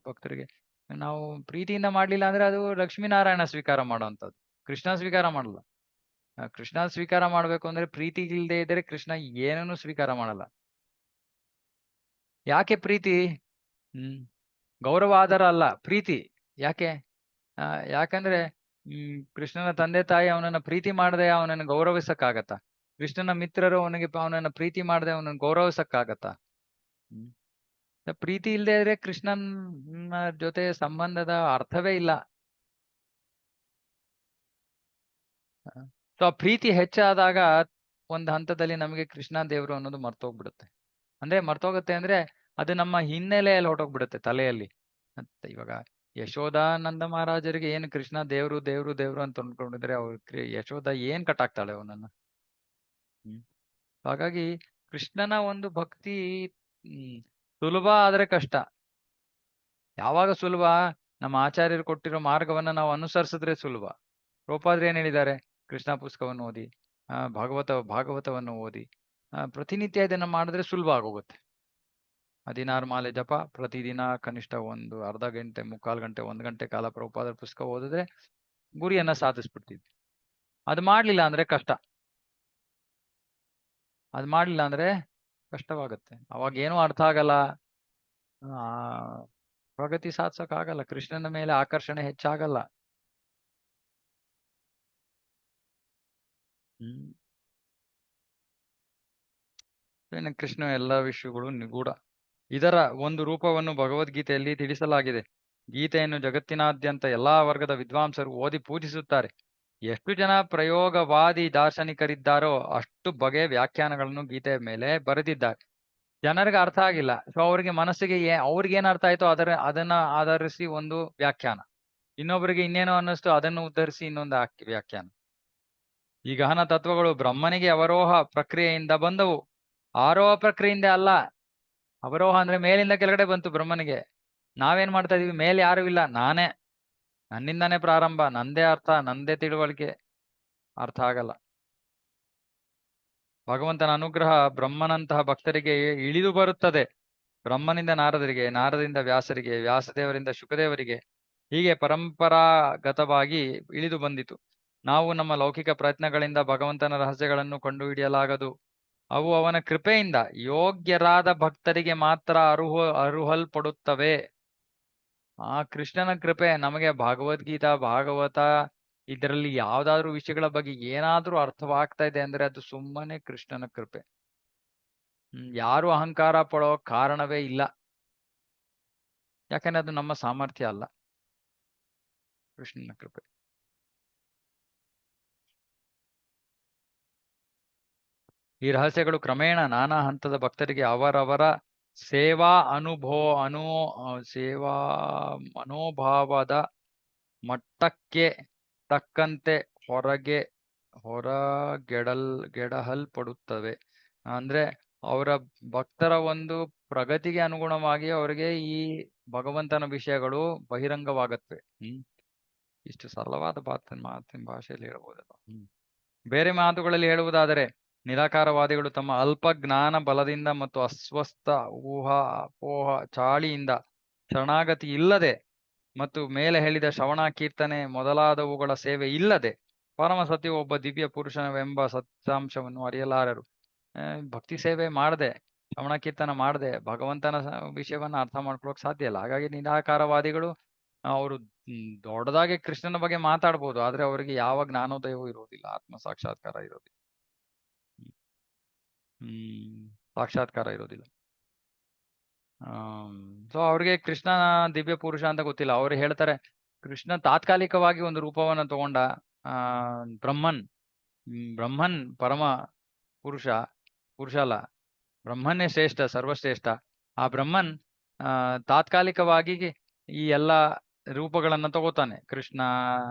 S1: ಭಕ್ತರಿಗೆ, ನಾವು ಪ್ರೀತಿಯಿಂದ ಮಾಡ್ಲಿಲ್ಲ ಅಂದ್ರೆ ಅದು ಲಕ್ಷ್ಮೀನಾರಾಯಣ ಸ್ವೀಕಾರ ಮಾಡುವಂಥದ್ದು, ಕೃಷ್ಣ ಸ್ವೀಕಾರ ಮಾಡಲ್ಲ. ಕೃಷ್ಣ ಸ್ವೀಕಾರ ಮಾಡ್ಬೇಕು ಅಂದ್ರೆ ಪ್ರೀತಿ ಇಲ್ಲದೆ ಇದ್ರೆ ಕೃಷ್ಣ ಏನನ್ನು ಸ್ವೀಕಾರ ಮಾಡಲ್ಲ. ಯಾಕೆ ಪ್ರೀತಿ? ಗೌರವ ಆಧಾರ ಅಲ್ಲ, ಪ್ರೀತಿ. ಯಾಕೆ? ಯಾಕಂದ್ರೆ ಕೃಷ್ಣನ ತಂದೆ ತಾಯಿ ಅವನನ್ನ ಪ್ರೀತಿ ಮಾಡದೆ ಅವನನ್ನು ಗೌರವಿಸಕ್ಕಾಗತ್ತಾ? ಕೃಷ್ಣನ ಮಿತ್ರರು ಅವನನ್ನ ಪ್ರೀತಿ ಮಾಡದೆ ಅವನನ್ನು ಗೌರವಿಸಕ್ಕಾಗತ್ತಾ? ಪ್ರೀತಿ ಇಲ್ಲದೆ ಇದ್ರೆ ಕೃಷ್ಣನ ಜೊತೆ ಸಂಬಂಧದ ಅರ್ಥವೇ ಇಲ್ಲ. ಸೊ ಆ ಪ್ರೀತಿ ಹೆಚ್ಚಾದಾಗ ಒಂದು ಹಂತದಲ್ಲಿ ನಮಗೆ ಕೃಷ್ಣ ದೇವರು ಅನ್ನೋದು ಮರ್ತೋಗ್ಬಿಡುತ್ತೆ. ಅಂದ್ರೆ ಮರ್ತೋಗುತ್ತೆ ಅಂದ್ರೆ ಅದು ನಮ್ಮ ಹಿನ್ನೆಲೆಯಲ್ಲಿ ಹೊರಟೋಗ್ಬಿಡುತ್ತೆ ತಲೆಯಲ್ಲಿ. ಇವಾಗ ಯಶೋಧಾನಂದ ಮಹಾರಾಜರಿಗೆ ಏನು ಕೃಷ್ಣ ದೇವ್ರು ದೇವ್ರು ದೇವ್ರು ಅಂತ ಅಂದ್ಕೊಂಡಿದ್ರೆ ಯಶೋಧ ಏನ್ ಕಟ್ಟಾಗ್ತಾಳೆ ಅವನನ್ನ. ಹಾಗಾಗಿ ಕೃಷ್ಣನ ಒಂದು ಭಕ್ತಿ ಸುಲಭ ಆದ್ರೆ ಕಷ್ಟ. ಯಾವಾಗ ಸುಲಭ? ನಮ್ಮ ಆಚಾರ್ಯರು ಕೊಟ್ಟಿರೋ ಮಾರ್ಗವನ್ನ ನಾವು ಅನುಸರಿಸಿದ್ರೆ ಸುಲಭ. ರೂಪಾದ್ರೆ ಏನ್ ಹೇಳಿದ್ದಾರೆ? ಕೃಷ್ಣ ಪುಸ್ತಕವನ್ನು ಓದಿ, ಭಾಗವತವನ್ನು ಓದಿ, ಪ್ರತಿನಿತ್ಯ ಇದನ್ನ ಮಾಡಿದ್ರೆ ಸುಲಭ ಆಗೋಗುತ್ತೆ. 16 ಮಾಲೆ ಜಪ ಪ್ರತಿದಿನ ಕನಿಷ್ಠ ಒಂದು ಅರ್ಧ ಗಂಟೆ, ಮುಕ್ಕಾಲು ಗಂಟೆ, 1 ಗಂಟೆ ಕಾಲ ಪ್ರಭುಪಾದರ ಪುಸ್ತಕ ಓದಿದ್ರೆ ಗುರಿಯನ್ನ ಸಾಧಿಸ್ಬಿಡ್ತೀವಿ. ಅದು ಮಾಡ್ಲಿಲ್ಲ ಅಂದ್ರೆ ಕಷ್ಟ. ಅದು ಮಾಡ್ಲಿಲ್ಲ ಅಂದ್ರೆ ಕಷ್ಟವಾಗುತ್ತೆ. ಅವಾಗ ಏನೂ ಅರ್ಥ ಆಗಲ್ಲ, ಪ್ರಗತಿ ಸಾಧಿಸೋಕ್ ಆಗಲ್ಲ, ಕೃಷ್ಣನ ಮೇಲೆ ಆಕರ್ಷಣೆ ಹೆಚ್ಚಾಗಲ್ಲ. ಕೃಷ್ಣ ಎಲ್ಲಾ ವಿಷಯಗಳು ನಿಗೂಢ. ಇದರ ಒಂದು ರೂಪವನ್ನು ಭಗವದ್ಗೀತೆಯಲ್ಲಿ ತಿಳಿಸಲಾಗಿದೆ. ಗೀತೆಯನ್ನು ಜಗತ್ತಿನಾದ್ಯಂತ ಎಲ್ಲಾ ವರ್ಗದ ವಿದ್ವಾಂಸರು ಓದಿ ಪೂಜಿಸುತ್ತಾರೆ. ಎಷ್ಟು ಜನ ಪ್ರಯೋಗವಾದಿ ದಾರ್ಶನಿಕರಿದ್ದಾರೋ ಅಷ್ಟು ಬಗೆಯ ವ್ಯಾಖ್ಯಾನಗಳನ್ನು ಗೀತೆಯ ಮೇಲೆ ಬರೆದಿದ್ದಾರೆ. ಜನರಿಗೆ ಅರ್ಥ ಆಗಿಲ್ಲ. ಸೊ ಅವರಿಗೆ ಮನಸ್ಸಿಗೆ ಅವ್ರಿಗೇನ್ ಅರ್ಥ ಆಯ್ತೋ ಅದನ್ನ ಆಧರಿಸಿ ಒಂದು ವ್ಯಾಖ್ಯಾನ, ಇನ್ನೊಬ್ಬರಿಗೆ ಇನ್ನೇನೋ ಅನ್ನಿಸ್ತು ಅದನ್ನು ಉದ್ಧರಿಸಿ ಇನ್ನೊಂದು ವ್ಯಾಖ್ಯಾನ. ಈ ಗಹನ ತತ್ವಗಳು ಬ್ರಹ್ಮನಿಗೆ ಅವರೋಹ ಪ್ರಕ್ರಿಯೆಯಿಂದ ಬಂದವು, ಆರೋಹ ಪ್ರಕ್ರಿಯೆಯಿಂದ ಅಲ್ಲ. ಅವರೋಹ ಅಂದ್ರೆ ಮೇಲಿಂದ ಕೆಳಗಡೆ ಬಂತು ಬ್ರಹ್ಮನಿಗೆ. ನಾವೇನ್ ಮಾಡ್ತಾ ಇದೀವಿ? ಮೇಲೆ ಯಾರು ಇಲ್ಲ, ನಾನೇ, ನನ್ನಿಂದಾನೇ ಪ್ರಾರಂಭ, ನಂದೇ ಅರ್ಥ, ನಂದೇ ತಿಳುವಳಿಕೆ. ಅರ್ಥ ಆಗಲ್ಲ. ಭಗವಂತನ ಅನುಗ್ರಹ ಬ್ರಹ್ಮನಂತಹ ಭಕ್ತರಿಗೆ ಇಳಿದು ಬರುತ್ತದೆ. ಬ್ರಹ್ಮನಿಂದ ನಾರದರಿಗೆ, ನಾರದಿಂದ ವ್ಯಾಸರಿಗೆ, ವ್ಯಾಸದೇವರಿಂದ ಶುಕದೇವರಿಗೆ, ಹೀಗೆ ಪರಂಪರಾಗತವಾಗಿ ಇಳಿದು ಬಂದಿತು. ನಾವು ನಮ್ಮ ಲೌಕಿಕ ಪ್ರಯತ್ನಗಳಿಂದ ಭಗವಂತನ ರಹಸ್ಯಗಳನ್ನು ಕಂಡುಹಿಡಿಯಲಾಗದು. ಅವು ಅವನ ಕೃಪೆಯಿಂದ ಯೋಗ್ಯರಾದ ಭಕ್ತರಿಗೆ ಮಾತ್ರ ಅರುಹಲ್ಪಡುತ್ತವೆ. ಆ ಕೃಷ್ಣನ ಕೃಪೆ ನಮಗೆ ಭಗವದ್ಗೀತಾ ಭಾಗವತ ಇದರಲ್ಲಿ ಯಾವ್ದಾದ್ರು ವಿಷಯಗಳ ಬಗ್ಗೆ ಏನಾದ್ರೂ ಅರ್ಥವಾಗ್ತಾ ಇದೆ ಅಂದ್ರೆ ಅದು ಸುಮ್ಮನೆ ಕೃಷ್ಣನ ಕೃಪೆ. ಯಾರು ಅಹಂಕಾರ ಪಡೋ ಕಾರಣವೇ ಇಲ್ಲ. ಯಾಕಂದ್ರೆ ಅದು ನಮ್ಮ ಸಾಮರ್ಥ್ಯ ಅಲ್ಲ, ಕೃಷ್ಣನ ಕೃಪೆ. ಈ ರಹಸ್ಯಗಳು ಕ್ರಮೇಣ ನಾನಾ ಹಂತದ ಭಕ್ತರಿಗೆ ಅವರವರ ಸೇವಾ ಸೇವಾ ಮನೋಭಾವದ ಮಟ್ಟಕ್ಕೆ ತಕ್ಕಂತೆ ಗೆಡಹಲ್ಪಡುತ್ತವೆ. ಅಂದ್ರೆ ಅವರ ಭಕ್ತರ ಒಂದು ಪ್ರಗತಿಗೆ ಅನುಗುಣವಾಗಿ ಅವರಿಗೆ ಈ ಭಗವಂತನ ವಿಷಯಗಳು ಬಹಿರಂಗವಾಗತ್ವೆ. ಇಷ್ಟು ಸರಳವಾದ ಮಾತಿನ ಭಾಷೆಯಲ್ಲಿ ಹೇಳ್ಬೋದಲ್ಲ. ಬೇರೆ ಮಾತುಗಳಲ್ಲಿ ಹೇಳುವುದಾದರೆ ನಿರಾಕಾರವಾದಿಗಳು ತಮ್ಮ ಅಲ್ಪ ಜ್ಞಾನ ಬಲದಿಂದ ಮತ್ತು ಅಸ್ವಸ್ಥ ಅಪೋಹ ಚಾಳಿಯಿಂದ ಶರಣಾಗತಿ ಇಲ್ಲದೆ ಮತ್ತು ಮೇಲೆ ಹೇಳಿದ ಶ್ರವಣ ಕೀರ್ತನೆ ಮೊದಲಾದವುಗಳ ಸೇವೆ ಇಲ್ಲದೆ ಪರಮ ಸತ್ಯ ಒಬ್ಬ ದಿವ್ಯ ಪುರುಷನವೆಂಬ ಸತ್ಯಾಂಶವನ್ನು ಅರಿಯಲಾರರು. ಭಕ್ತಿ ಸೇವೆ ಮಾಡದೆ, ಶ್ರವಣ ಕೀರ್ತನ ಮಾಡದೆ ಭಗವಂತನ ವಿಷಯವನ್ನ ಅರ್ಥ ಮಾಡ್ಕೊಳಕ್ ಸಾಧ್ಯ ಇಲ್ಲ. ಹಾಗಾಗಿ ನಿರಾಕಾರವಾದಿಗಳು ಅವರು ದೊಡ್ಡದಾಗಿ ಕೃಷ್ಣನ ಬಗ್ಗೆ ಮಾತಾಡ್ಬೋದು, ಆದ್ರೆ ಅವರಿಗೆ ಯಾವ ಜ್ಞಾನೋದಯವೂ ಇರುವುದಿಲ್ಲ, ಆತ್ಮ ಸಾಕ್ಷಾತ್ಕಾರ ಇರೋದಿಲ್ಲ. ಸಾಕ್ಷಾತ್ಕಾರ ಇರೋದಿಲ್ಲ. ಸೊ ಅವ್ರಿಗೆ ಕೃಷ್ಣ ದಿವ್ಯ ಪುರುಷ ಅಂತ ಗೊತ್ತಿಲ್ಲ. ಅವ್ರು ಹೇಳ್ತಾರೆ ಕೃಷ್ಣ ತಾತ್ಕಾಲಿಕವಾಗಿ ಒಂದು ರೂಪವನ್ನ ತಗೊಂಡ ಬ್ರಹ್ಮನ್ ಪರಮ ಪುರುಷ ಅಲ್ಲ, ಬ್ರಹ್ಮನ್ನೇ ಶ್ರೇಷ್ಠ, ಸರ್ವಶ್ರೇಷ್ಠ. ಆ ಬ್ರಹ್ಮನ್ ತಾತ್ಕಾಲಿಕವಾಗಿ ಈ ಎಲ್ಲ ರೂಪಗಳನ್ನ ತಗೋತಾನೆ, ಕೃಷ್ಣ,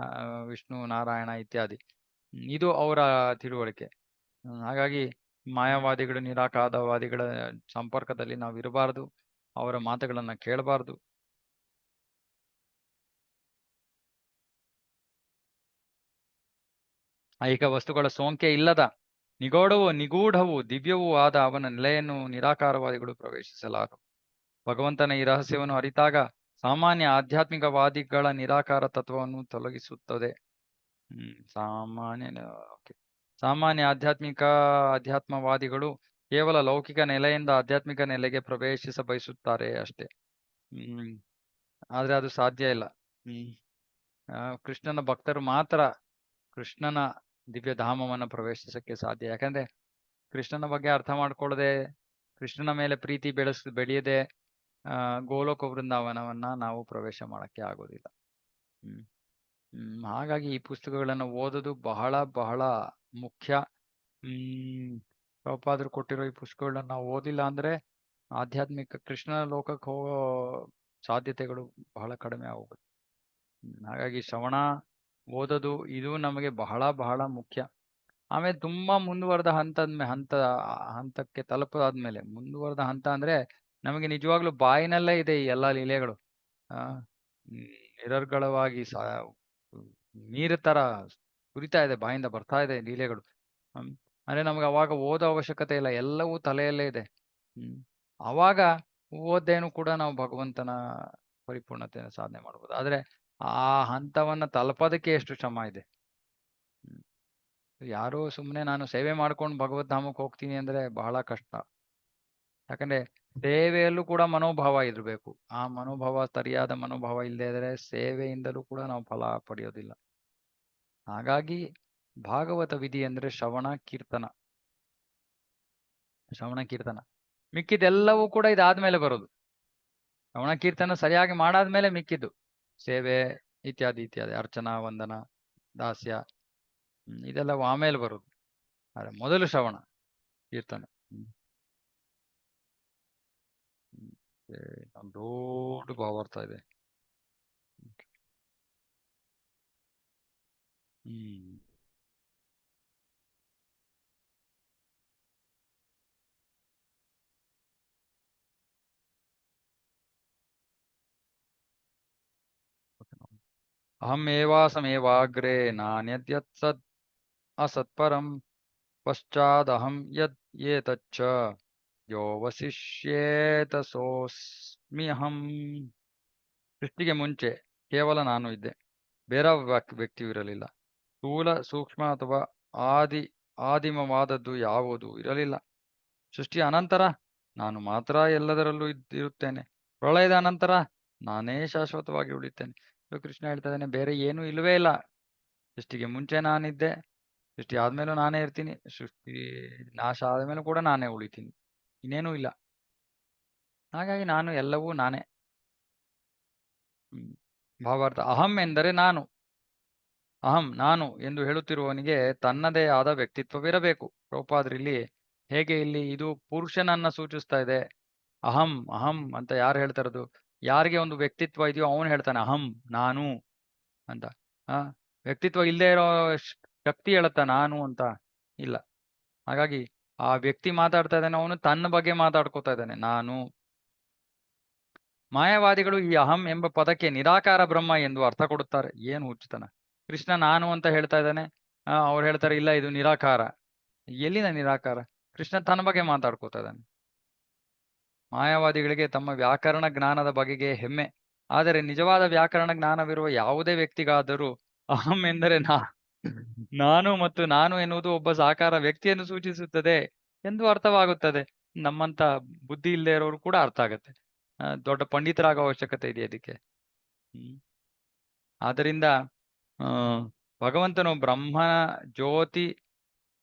S1: ವಿಷ್ಣು, ನಾರಾಯಣ ಇತ್ಯಾದಿ. ಇದು ಅವರ ತಿಳುವಳಿಕೆ. ಹಾಗಾಗಿ ಮಾಯಾವಾದಿಗಳು, ನಿರಾಕಾರವಾದಿಗಳ ಸಂಪರ್ಕದಲ್ಲಿ ನಾವು ಇರಬಾರದು, ಅವರ ಮಾತುಗಳನ್ನ ಕೇಳಬಾರದು. ಐಹಿಕ ವಸ್ತುಗಳ ಸೋಂಕೆ ಇಲ್ಲದ ನಿಗೂಢವೂ ದಿವ್ಯವೂ ಆದ ಅವನ ನೆಲೆಯನ್ನು ನಿರಾಕಾರವಾದಿಗಳು ಪ್ರವೇಶಿಸಲಾರರು. ಭಗವಂತನ ಈ ರಹಸ್ಯವನ್ನು ಅರಿತಾಗ ಸಾಮಾನ್ಯ ಆಧ್ಯಾತ್ಮಿಕವಾದಿಗಳ ನಿರಾಕಾರ ತತ್ವವನ್ನು ತೊಲಗಿಸುತ್ತದೆ. ಸಾಮಾನ್ಯ ಅಧ್ಯಾತ್ಮವಾದಿಗಳು ಕೇವಲ ಲೌಕಿಕ ನೆಲೆಯಿಂದ ಆಧ್ಯಾತ್ಮಿಕ ನೆಲೆಗೆ ಪ್ರವೇಶಿಸ ಬಯಸುತ್ತಾರೆ ಅಷ್ಟೇ. ಆದ್ರೆ ಅದು ಸಾಧ್ಯ ಇಲ್ಲ. ಕೃಷ್ಣನ ಭಕ್ತರು ಮಾತ್ರ ಕೃಷ್ಣನ ದಿವ್ಯ ಧಾಮವನ್ನು ಪ್ರವೇಶಿಸಕ್ಕೆ ಸಾಧ್ಯ. ಯಾಕಂದ್ರೆ ಕೃಷ್ಣನ ಬಗ್ಗೆ ಅರ್ಥ ಮಾಡ್ಕೊಳ್ಳದೆ, ಕೃಷ್ಣನ ಮೇಲೆ ಪ್ರೀತಿ ಬೆಳೆಯದೆ ಗೋಲೋಕ ವೃಂದಾವನವನ್ನ ನಾವು ಪ್ರವೇಶ ಮಾಡಕ್ಕೆ ಆಗೋದಿಲ್ಲ. ಹಾಗಾಗಿ ಈ ಪುಸ್ತಕಗಳನ್ನು ಓದೋದು ಬಹಳ ಬಹಳ ಮುಖ್ಯ. ಪ್ರಭುಪಾದರು ಕೊಟ್ಟಿರೋ ಈ ಪುಸ್ತಕಗಳನ್ನ ನಾವು ಓದಿಲ್ಲ ಅಂದ್ರೆ ಆಧ್ಯಾತ್ಮಿಕ ಕೃಷ್ಣನ ಲೋಕಕ್ಕೆ ಹೋಗೋ ಸಾಧ್ಯತೆಗಳು ಬಹಳ ಕಡಿಮೆ ಆಗೋಗುತ್ತೆ. ಹಾಗಾಗಿ ಶ್ರವಣ ಓದೋದು ಇದು ನಮಗೆ ಬಹಳ ಬಹಳ ಮುಖ್ಯ. ಆಮೇಲೆ ತುಂಬಾ ಮುಂದುವರೆದ ಹಂತಕ್ಕೆ ತಲುಪಾದ್ಮೇಲೆ, ಮುಂದುವರೆದ ಹಂತ ಅಂದ್ರೆ ನಮಗೆ ನಿಜವಾಗ್ಲೂ ಬಾಯಿನಲ್ಲೇ ಇದೆ ಈ ಎಲ್ಲಾ ಲೀಲೆಗಳು. ನಿರರ್ಗಳವಾಗಿ ನೀರ ತರ ಸುರಿತಾ ಇದೆ, ಬಾಯಿಂದ ಬರ್ತಾ ಇದೆ ಲೀಲೆಗಳು. ಅಂದ್ರೆ ನಮ್ಗೆ ಅವಾಗ ಓದೋ ಅವಶ್ಯಕತೆ ಇಲ್ಲ, ಎಲ್ಲವೂ ತಲೆಯಲ್ಲೇ ಇದೆ. ಅವಾಗ ಓದ್ದೇನು ಕೂಡ ನಾವು ಭಗವಂತನ ಪರಿಪೂರ್ಣತೆಯನ್ನು ಸಾಧನೆ ಮಾಡ್ಬೋದು. ಆದ್ರೆ ಆ ಹಂತವನ್ನ ತಲುಪೋದಕ್ಕೆ ಎಷ್ಟು ಶ್ರಮ ಇದೆ. ಯಾರೋ ಸುಮ್ಮನೆ ನಾನು ಸೇವೆ ಮಾಡ್ಕೊಂಡು ಭಗವದ್ಧಾಮಕ್ಕೆ ಹೋಗ್ತೀನಿ ಅಂದ್ರೆ ಬಹಳ ಕಷ್ಟ. ಯಾಕಂದ್ರೆ ಸೇವೆಯಲ್ಲೂ ಕೂಡ ಮನೋಭಾವ ಇರಬೇಕು. ಆ ಮನೋಭಾವ, ಸರಿಯಾದ ಮನೋಭಾವ ಇಲ್ಲದೆ ಇದ್ರೆ ಸೇವೆಯಿಂದಲೂ ಕೂಡ ನಾವು ಫಲ ಪಡೆಯೋದಿಲ್ಲ. ಹಾಗಾಗಿ ಭಾಗವತ ವಿಧಿ ಅಂದ್ರೆ ಶ್ರವಣ ಕೀರ್ತನ. ಮಿಕ್ಕಿದೆಲ್ಲವೂ ಕೂಡ ಇದಾದ್ಮೇಲೆ ಬರೋದು. ಶ್ರವಣ ಕೀರ್ತನ ಸರಿಯಾಗಿ ಮಾಡಾದ್ಮೇಲೆ ಮಿಕ್ಕಿದ್ದು ಸೇವೆ ಇತ್ಯಾದಿ ಅರ್ಚನಾ, ವಂದನ, ದಾಸ್ಯ, ಇದೆಲ್ಲ ಆಮೇಲೆ ಬರೋದು. ಆದ್ರೆ ಮೊದಲು ಶ್ರವಣ ಕೀರ್ತನೆ. ದೊಡ್ಡ ಭಾವಾರ್ಥ ಇದೆ. ಅಹಮೇವಾಸಮೇವಾಗ್ರೆ ನಾನ್ಯದ್ಯತ್ಸದ್ ಅಸತ್ಪರಂ ಪಶ್ಚಾದಹಂ ಯದ್ ಏತಚ್ಚ ಯೋ ವಸಿಷ್ಯೇತ ಸೋಸ್ಮ್ಯಹಂ. ಸೃಷ್ಟಿಗೆ ಮುಂಚೆ ಕೇವಲ ನಾನು ಇದ್ದೆ, ಬೇರೆ ವ್ಯಕ್ತಿಯೂ ಇರಲಿಲ್ಲ. ಸ್ಥೂಲ, ಸೂಕ್ಷ್ಮ ಅಥವಾ ಆದಿಮವಾದದ್ದು ಯಾವುದೂ ಇರಲಿಲ್ಲ. ಸೃಷ್ಟಿಯ ಅನಂತರ ನಾನು ಮಾತ್ರ ಎಲ್ಲದರಲ್ಲೂ ಇರುತ್ತೇನೆ. ಪ್ರಳಯದ ಅನಂತರ ನಾನೇ ಶಾಶ್ವತವಾಗಿ ಉಳಿತೇನೆ. ಕೃಷ್ಣ ಹೇಳ್ತಾ ಇದ್ದಾನೆ ಬೇರೆ ಏನೂ ಇಲ್ಲವೇ ಇಲ್ಲ. ಸೃಷ್ಟಿಗೆ ಮುಂಚೆ ನಾನಿದ್ದೆ, ಸೃಷ್ಟಿ ಆದ್ಮೇಲೂ ನಾನೇ ಇರ್ತೀನಿ, ಸೃಷ್ಟಿ ನಾಶ ಆದ್ಮೇಲೂ ಕೂಡ ನಾನೇ ಉಳಿತೀನಿ, ಇನ್ನೇನೂ ಇಲ್ಲ. ಹಾಗಾಗಿ ನಾನು ಎಲ್ಲವೂ ನಾನೇ. ಭಾವಾರ್ಥ ಅಹಂ ಎಂದರೆ ನಾನು. ಅಹಂ ನಾನು ಎಂದು ಹೇಳುತ್ತಿರುವವನಿಗೆ ತನ್ನದೇ ಆದ ವ್ಯಕ್ತಿತ್ವವಿರಬೇಕು. ಪ್ರಭುಪಾದರಿಲ್ಲಿ ಹೇಗೆ ಇಲ್ಲಿ ಇದು ಪುರುಷನನ್ನ ಸೂಚಿಸ್ತಾ ಇದೆ. ಅಹಂ ಅಹಂ ಅಂತ ಯಾರು ಹೇಳ್ತಾ ಇರೋದು? ಯಾರಿಗೆ ಒಂದು ವ್ಯಕ್ತಿತ್ವ ಇದೆಯೋ ಅವನು ಹೇಳ್ತಾನೆ ಅಹಂ ನಾನು ಅಂತ. ವ್ಯಕ್ತಿತ್ವ ಇಲ್ಲದೆ ಇರೋ ಶಕ್ತಿ ಹೇಳುತ್ತಾ ನಾನು ಅಂತ ಇಲ್ಲ. ಹಾಗಾಗಿ ಆ ವ್ಯಕ್ತಿ ಮಾತಾಡ್ತಾ ಇದ್ದಾನೆ, ಅವನು ತನ್ನ ಬಗ್ಗೆ ಮಾತಾಡ್ಕೋತಾ ಇದ್ದಾನೆ ನಾನು. ಮಾಯಾವಾದಿಗಳು ಈ ಅಹಂ ಎಂಬ ಪದಕ್ಕೆ ನಿರಾಕಾರ ಬ್ರಹ್ಮ ಎಂದು ಅರ್ಥ ಕೊಡುತ್ತಾರೆ. ಏನು ಹುಚ್ಚುತನ! ಕೃಷ್ಣ ನಾನು ಅಂತ ಹೇಳ್ತಾ ಇದ್ದಾನೆ, ಅವ್ರು ಹೇಳ್ತಾರೆ ಇಲ್ಲ ಇದು ನಿರಾಕಾರ. ಎಲ್ಲಿನ ನಿರಾಕಾರ? ಕೃಷ್ಣ ತನ್ನ ಬಗ್ಗೆ ಮಾತಾಡ್ಕೋತಾ ಇದ್ದಾನೆ. ಮಾಯಾವಾದಿಗಳಿಗೆ ತಮ್ಮ ವ್ಯಾಕರಣ ಜ್ಞಾನದ ಬಗೆಗೆ ಹೆಮ್ಮೆ. ಆದರೆ ನಿಜವಾದ ವ್ಯಾಕರಣ ಜ್ಞಾನವಿರುವ ಯಾವುದೇ ವ್ಯಕ್ತಿಗಾದರೂ ಅಹಂ ಎಂದರೆ ನಾನು ಮತ್ತು ನಾನು ಎನ್ನುವುದು ಒಬ್ಬ ಸಾಕಾರ ವ್ಯಕ್ತಿಯನ್ನು ಸೂಚಿಸುತ್ತದೆ ಎಂದು ಅರ್ಥವಾಗುತ್ತದೆ. ನಮ್ಮಂತ ಬುದ್ಧಿ ಇಲ್ಲದೆ ಇರೋರು ಕೂಡ ಅರ್ಥ ಆಗತ್ತೆ. ದೊಡ್ಡ ಪಂಡಿತರಾಗೋ ಅವಶ್ಯಕತೆ ಇದೆ ಅದಕ್ಕೆ. ಆದ್ದರಿಂದ ಭಗವಂತನು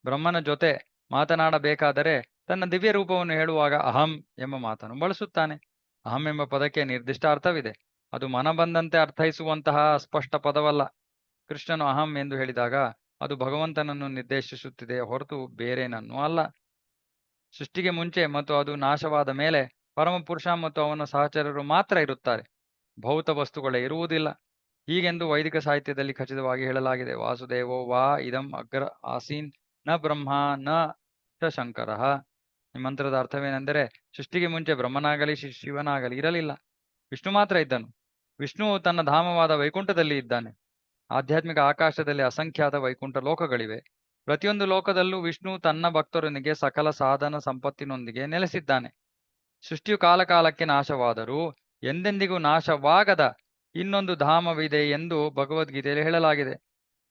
S1: ಬ್ರಹ್ಮನ ಜೊತೆ ಮಾತನಾಡಬೇಕಾದರೆ ತನ್ನ ದಿವ್ಯ ರೂಪವನ್ನು ಹೇಳುವಾಗ ಅಹಂ ಎಂಬ ಮಾತನ್ನು ಬಳಸುತ್ತಾನೆ. ಅಹಂ ಎಂಬ ಪದಕ್ಕೆ ನಿರ್ದಿಷ್ಟ ಅರ್ಥವಿದೆ. ಅದು ಮನ ಬಂದಂತೆ ಅರ್ಥೈಸುವಂತಹ ಸ್ಪಷ್ಟ ಪದವಲ್ಲ. ಕೃಷ್ಣನು ಅಹಂ ಎಂದು ಹೇಳಿದಾಗ ಅದು ಭಗವಂತನನ್ನು ನಿರ್ದೇಶಿಸುತ್ತಿದೆ ಹೊರತು ಬೇರೇನನ್ನೂ ಅಲ್ಲ. ಸೃಷ್ಟಿಗೆ ಮುಂಚೆ ಮತ್ತು ಅದು ನಾಶವಾದ ಮೇಲೆ ಪರಮಪುರುಷ ಮತ್ತು ಅವನ ಸಹಚರರು ಮಾತ್ರ ಇರುತ್ತಾರೆ. ಭೌತ ವಸ್ತುಗಳೇ ಇರುವುದಿಲ್ಲ. ಹೀಗೆಂದು ವೈದಿಕ ಸಾಹಿತ್ಯದಲ್ಲಿ ಖಚಿತವಾಗಿ ಹೇಳಲಾಗಿದೆ. ವಾಸುದೇವೋ ವಾ ಇದಂ ಅಗ್ರ ಆಸೀನ್ ನ ಬ್ರಹ್ಮ ನ ಚ ಶಂಕರ. ಈ ಮಂತ್ರದ ಅರ್ಥವೇನೆಂದರೆ ಸೃಷ್ಟಿಗೆ ಮುಂಚೆ ಬ್ರಹ್ಮನಾಗಲಿ ಶಿವನಾಗಲಿ ಇರಲಿಲ್ಲ, ವಿಷ್ಣು ಮಾತ್ರ ಇದ್ದನು. ವಿಷ್ಣು ತನ್ನ ಧಾಮವಾದ ವೈಕುಂಠದಲ್ಲಿ ಇದ್ದಾನೆ. ಆಧ್ಯಾತ್ಮಿಕ ಆಕಾಶದಲ್ಲಿ ಅಸಂಖ್ಯಾತ ವೈಕುಂಠ ಲೋಕಗಳಿವೆ. ಪ್ರತಿಯೊಂದು ಲೋಕದಲ್ಲೂ ವಿಷ್ಣು ತನ್ನ ಭಕ್ತರೊಂದಿಗೆ ಸಕಲ ಸಾಧನ ಸಂಪತ್ತಿನೊಂದಿಗೆ ನೆಲೆಸಿದ್ದಾನೆ. ಸೃಷ್ಟಿಯು ಕಾಲಕಾಲಕ್ಕೆ ನಾಶವಾದರೂ ಎಂದೆಂದಿಗೂ ನಾಶವಾಗದ ಇನ್ನೊಂದು ಧಾಮವಿದೆ ಎಂದು ಭಗವದ್ಗೀತೆಯಲ್ಲಿ ಹೇಳಲಾಗಿದೆ.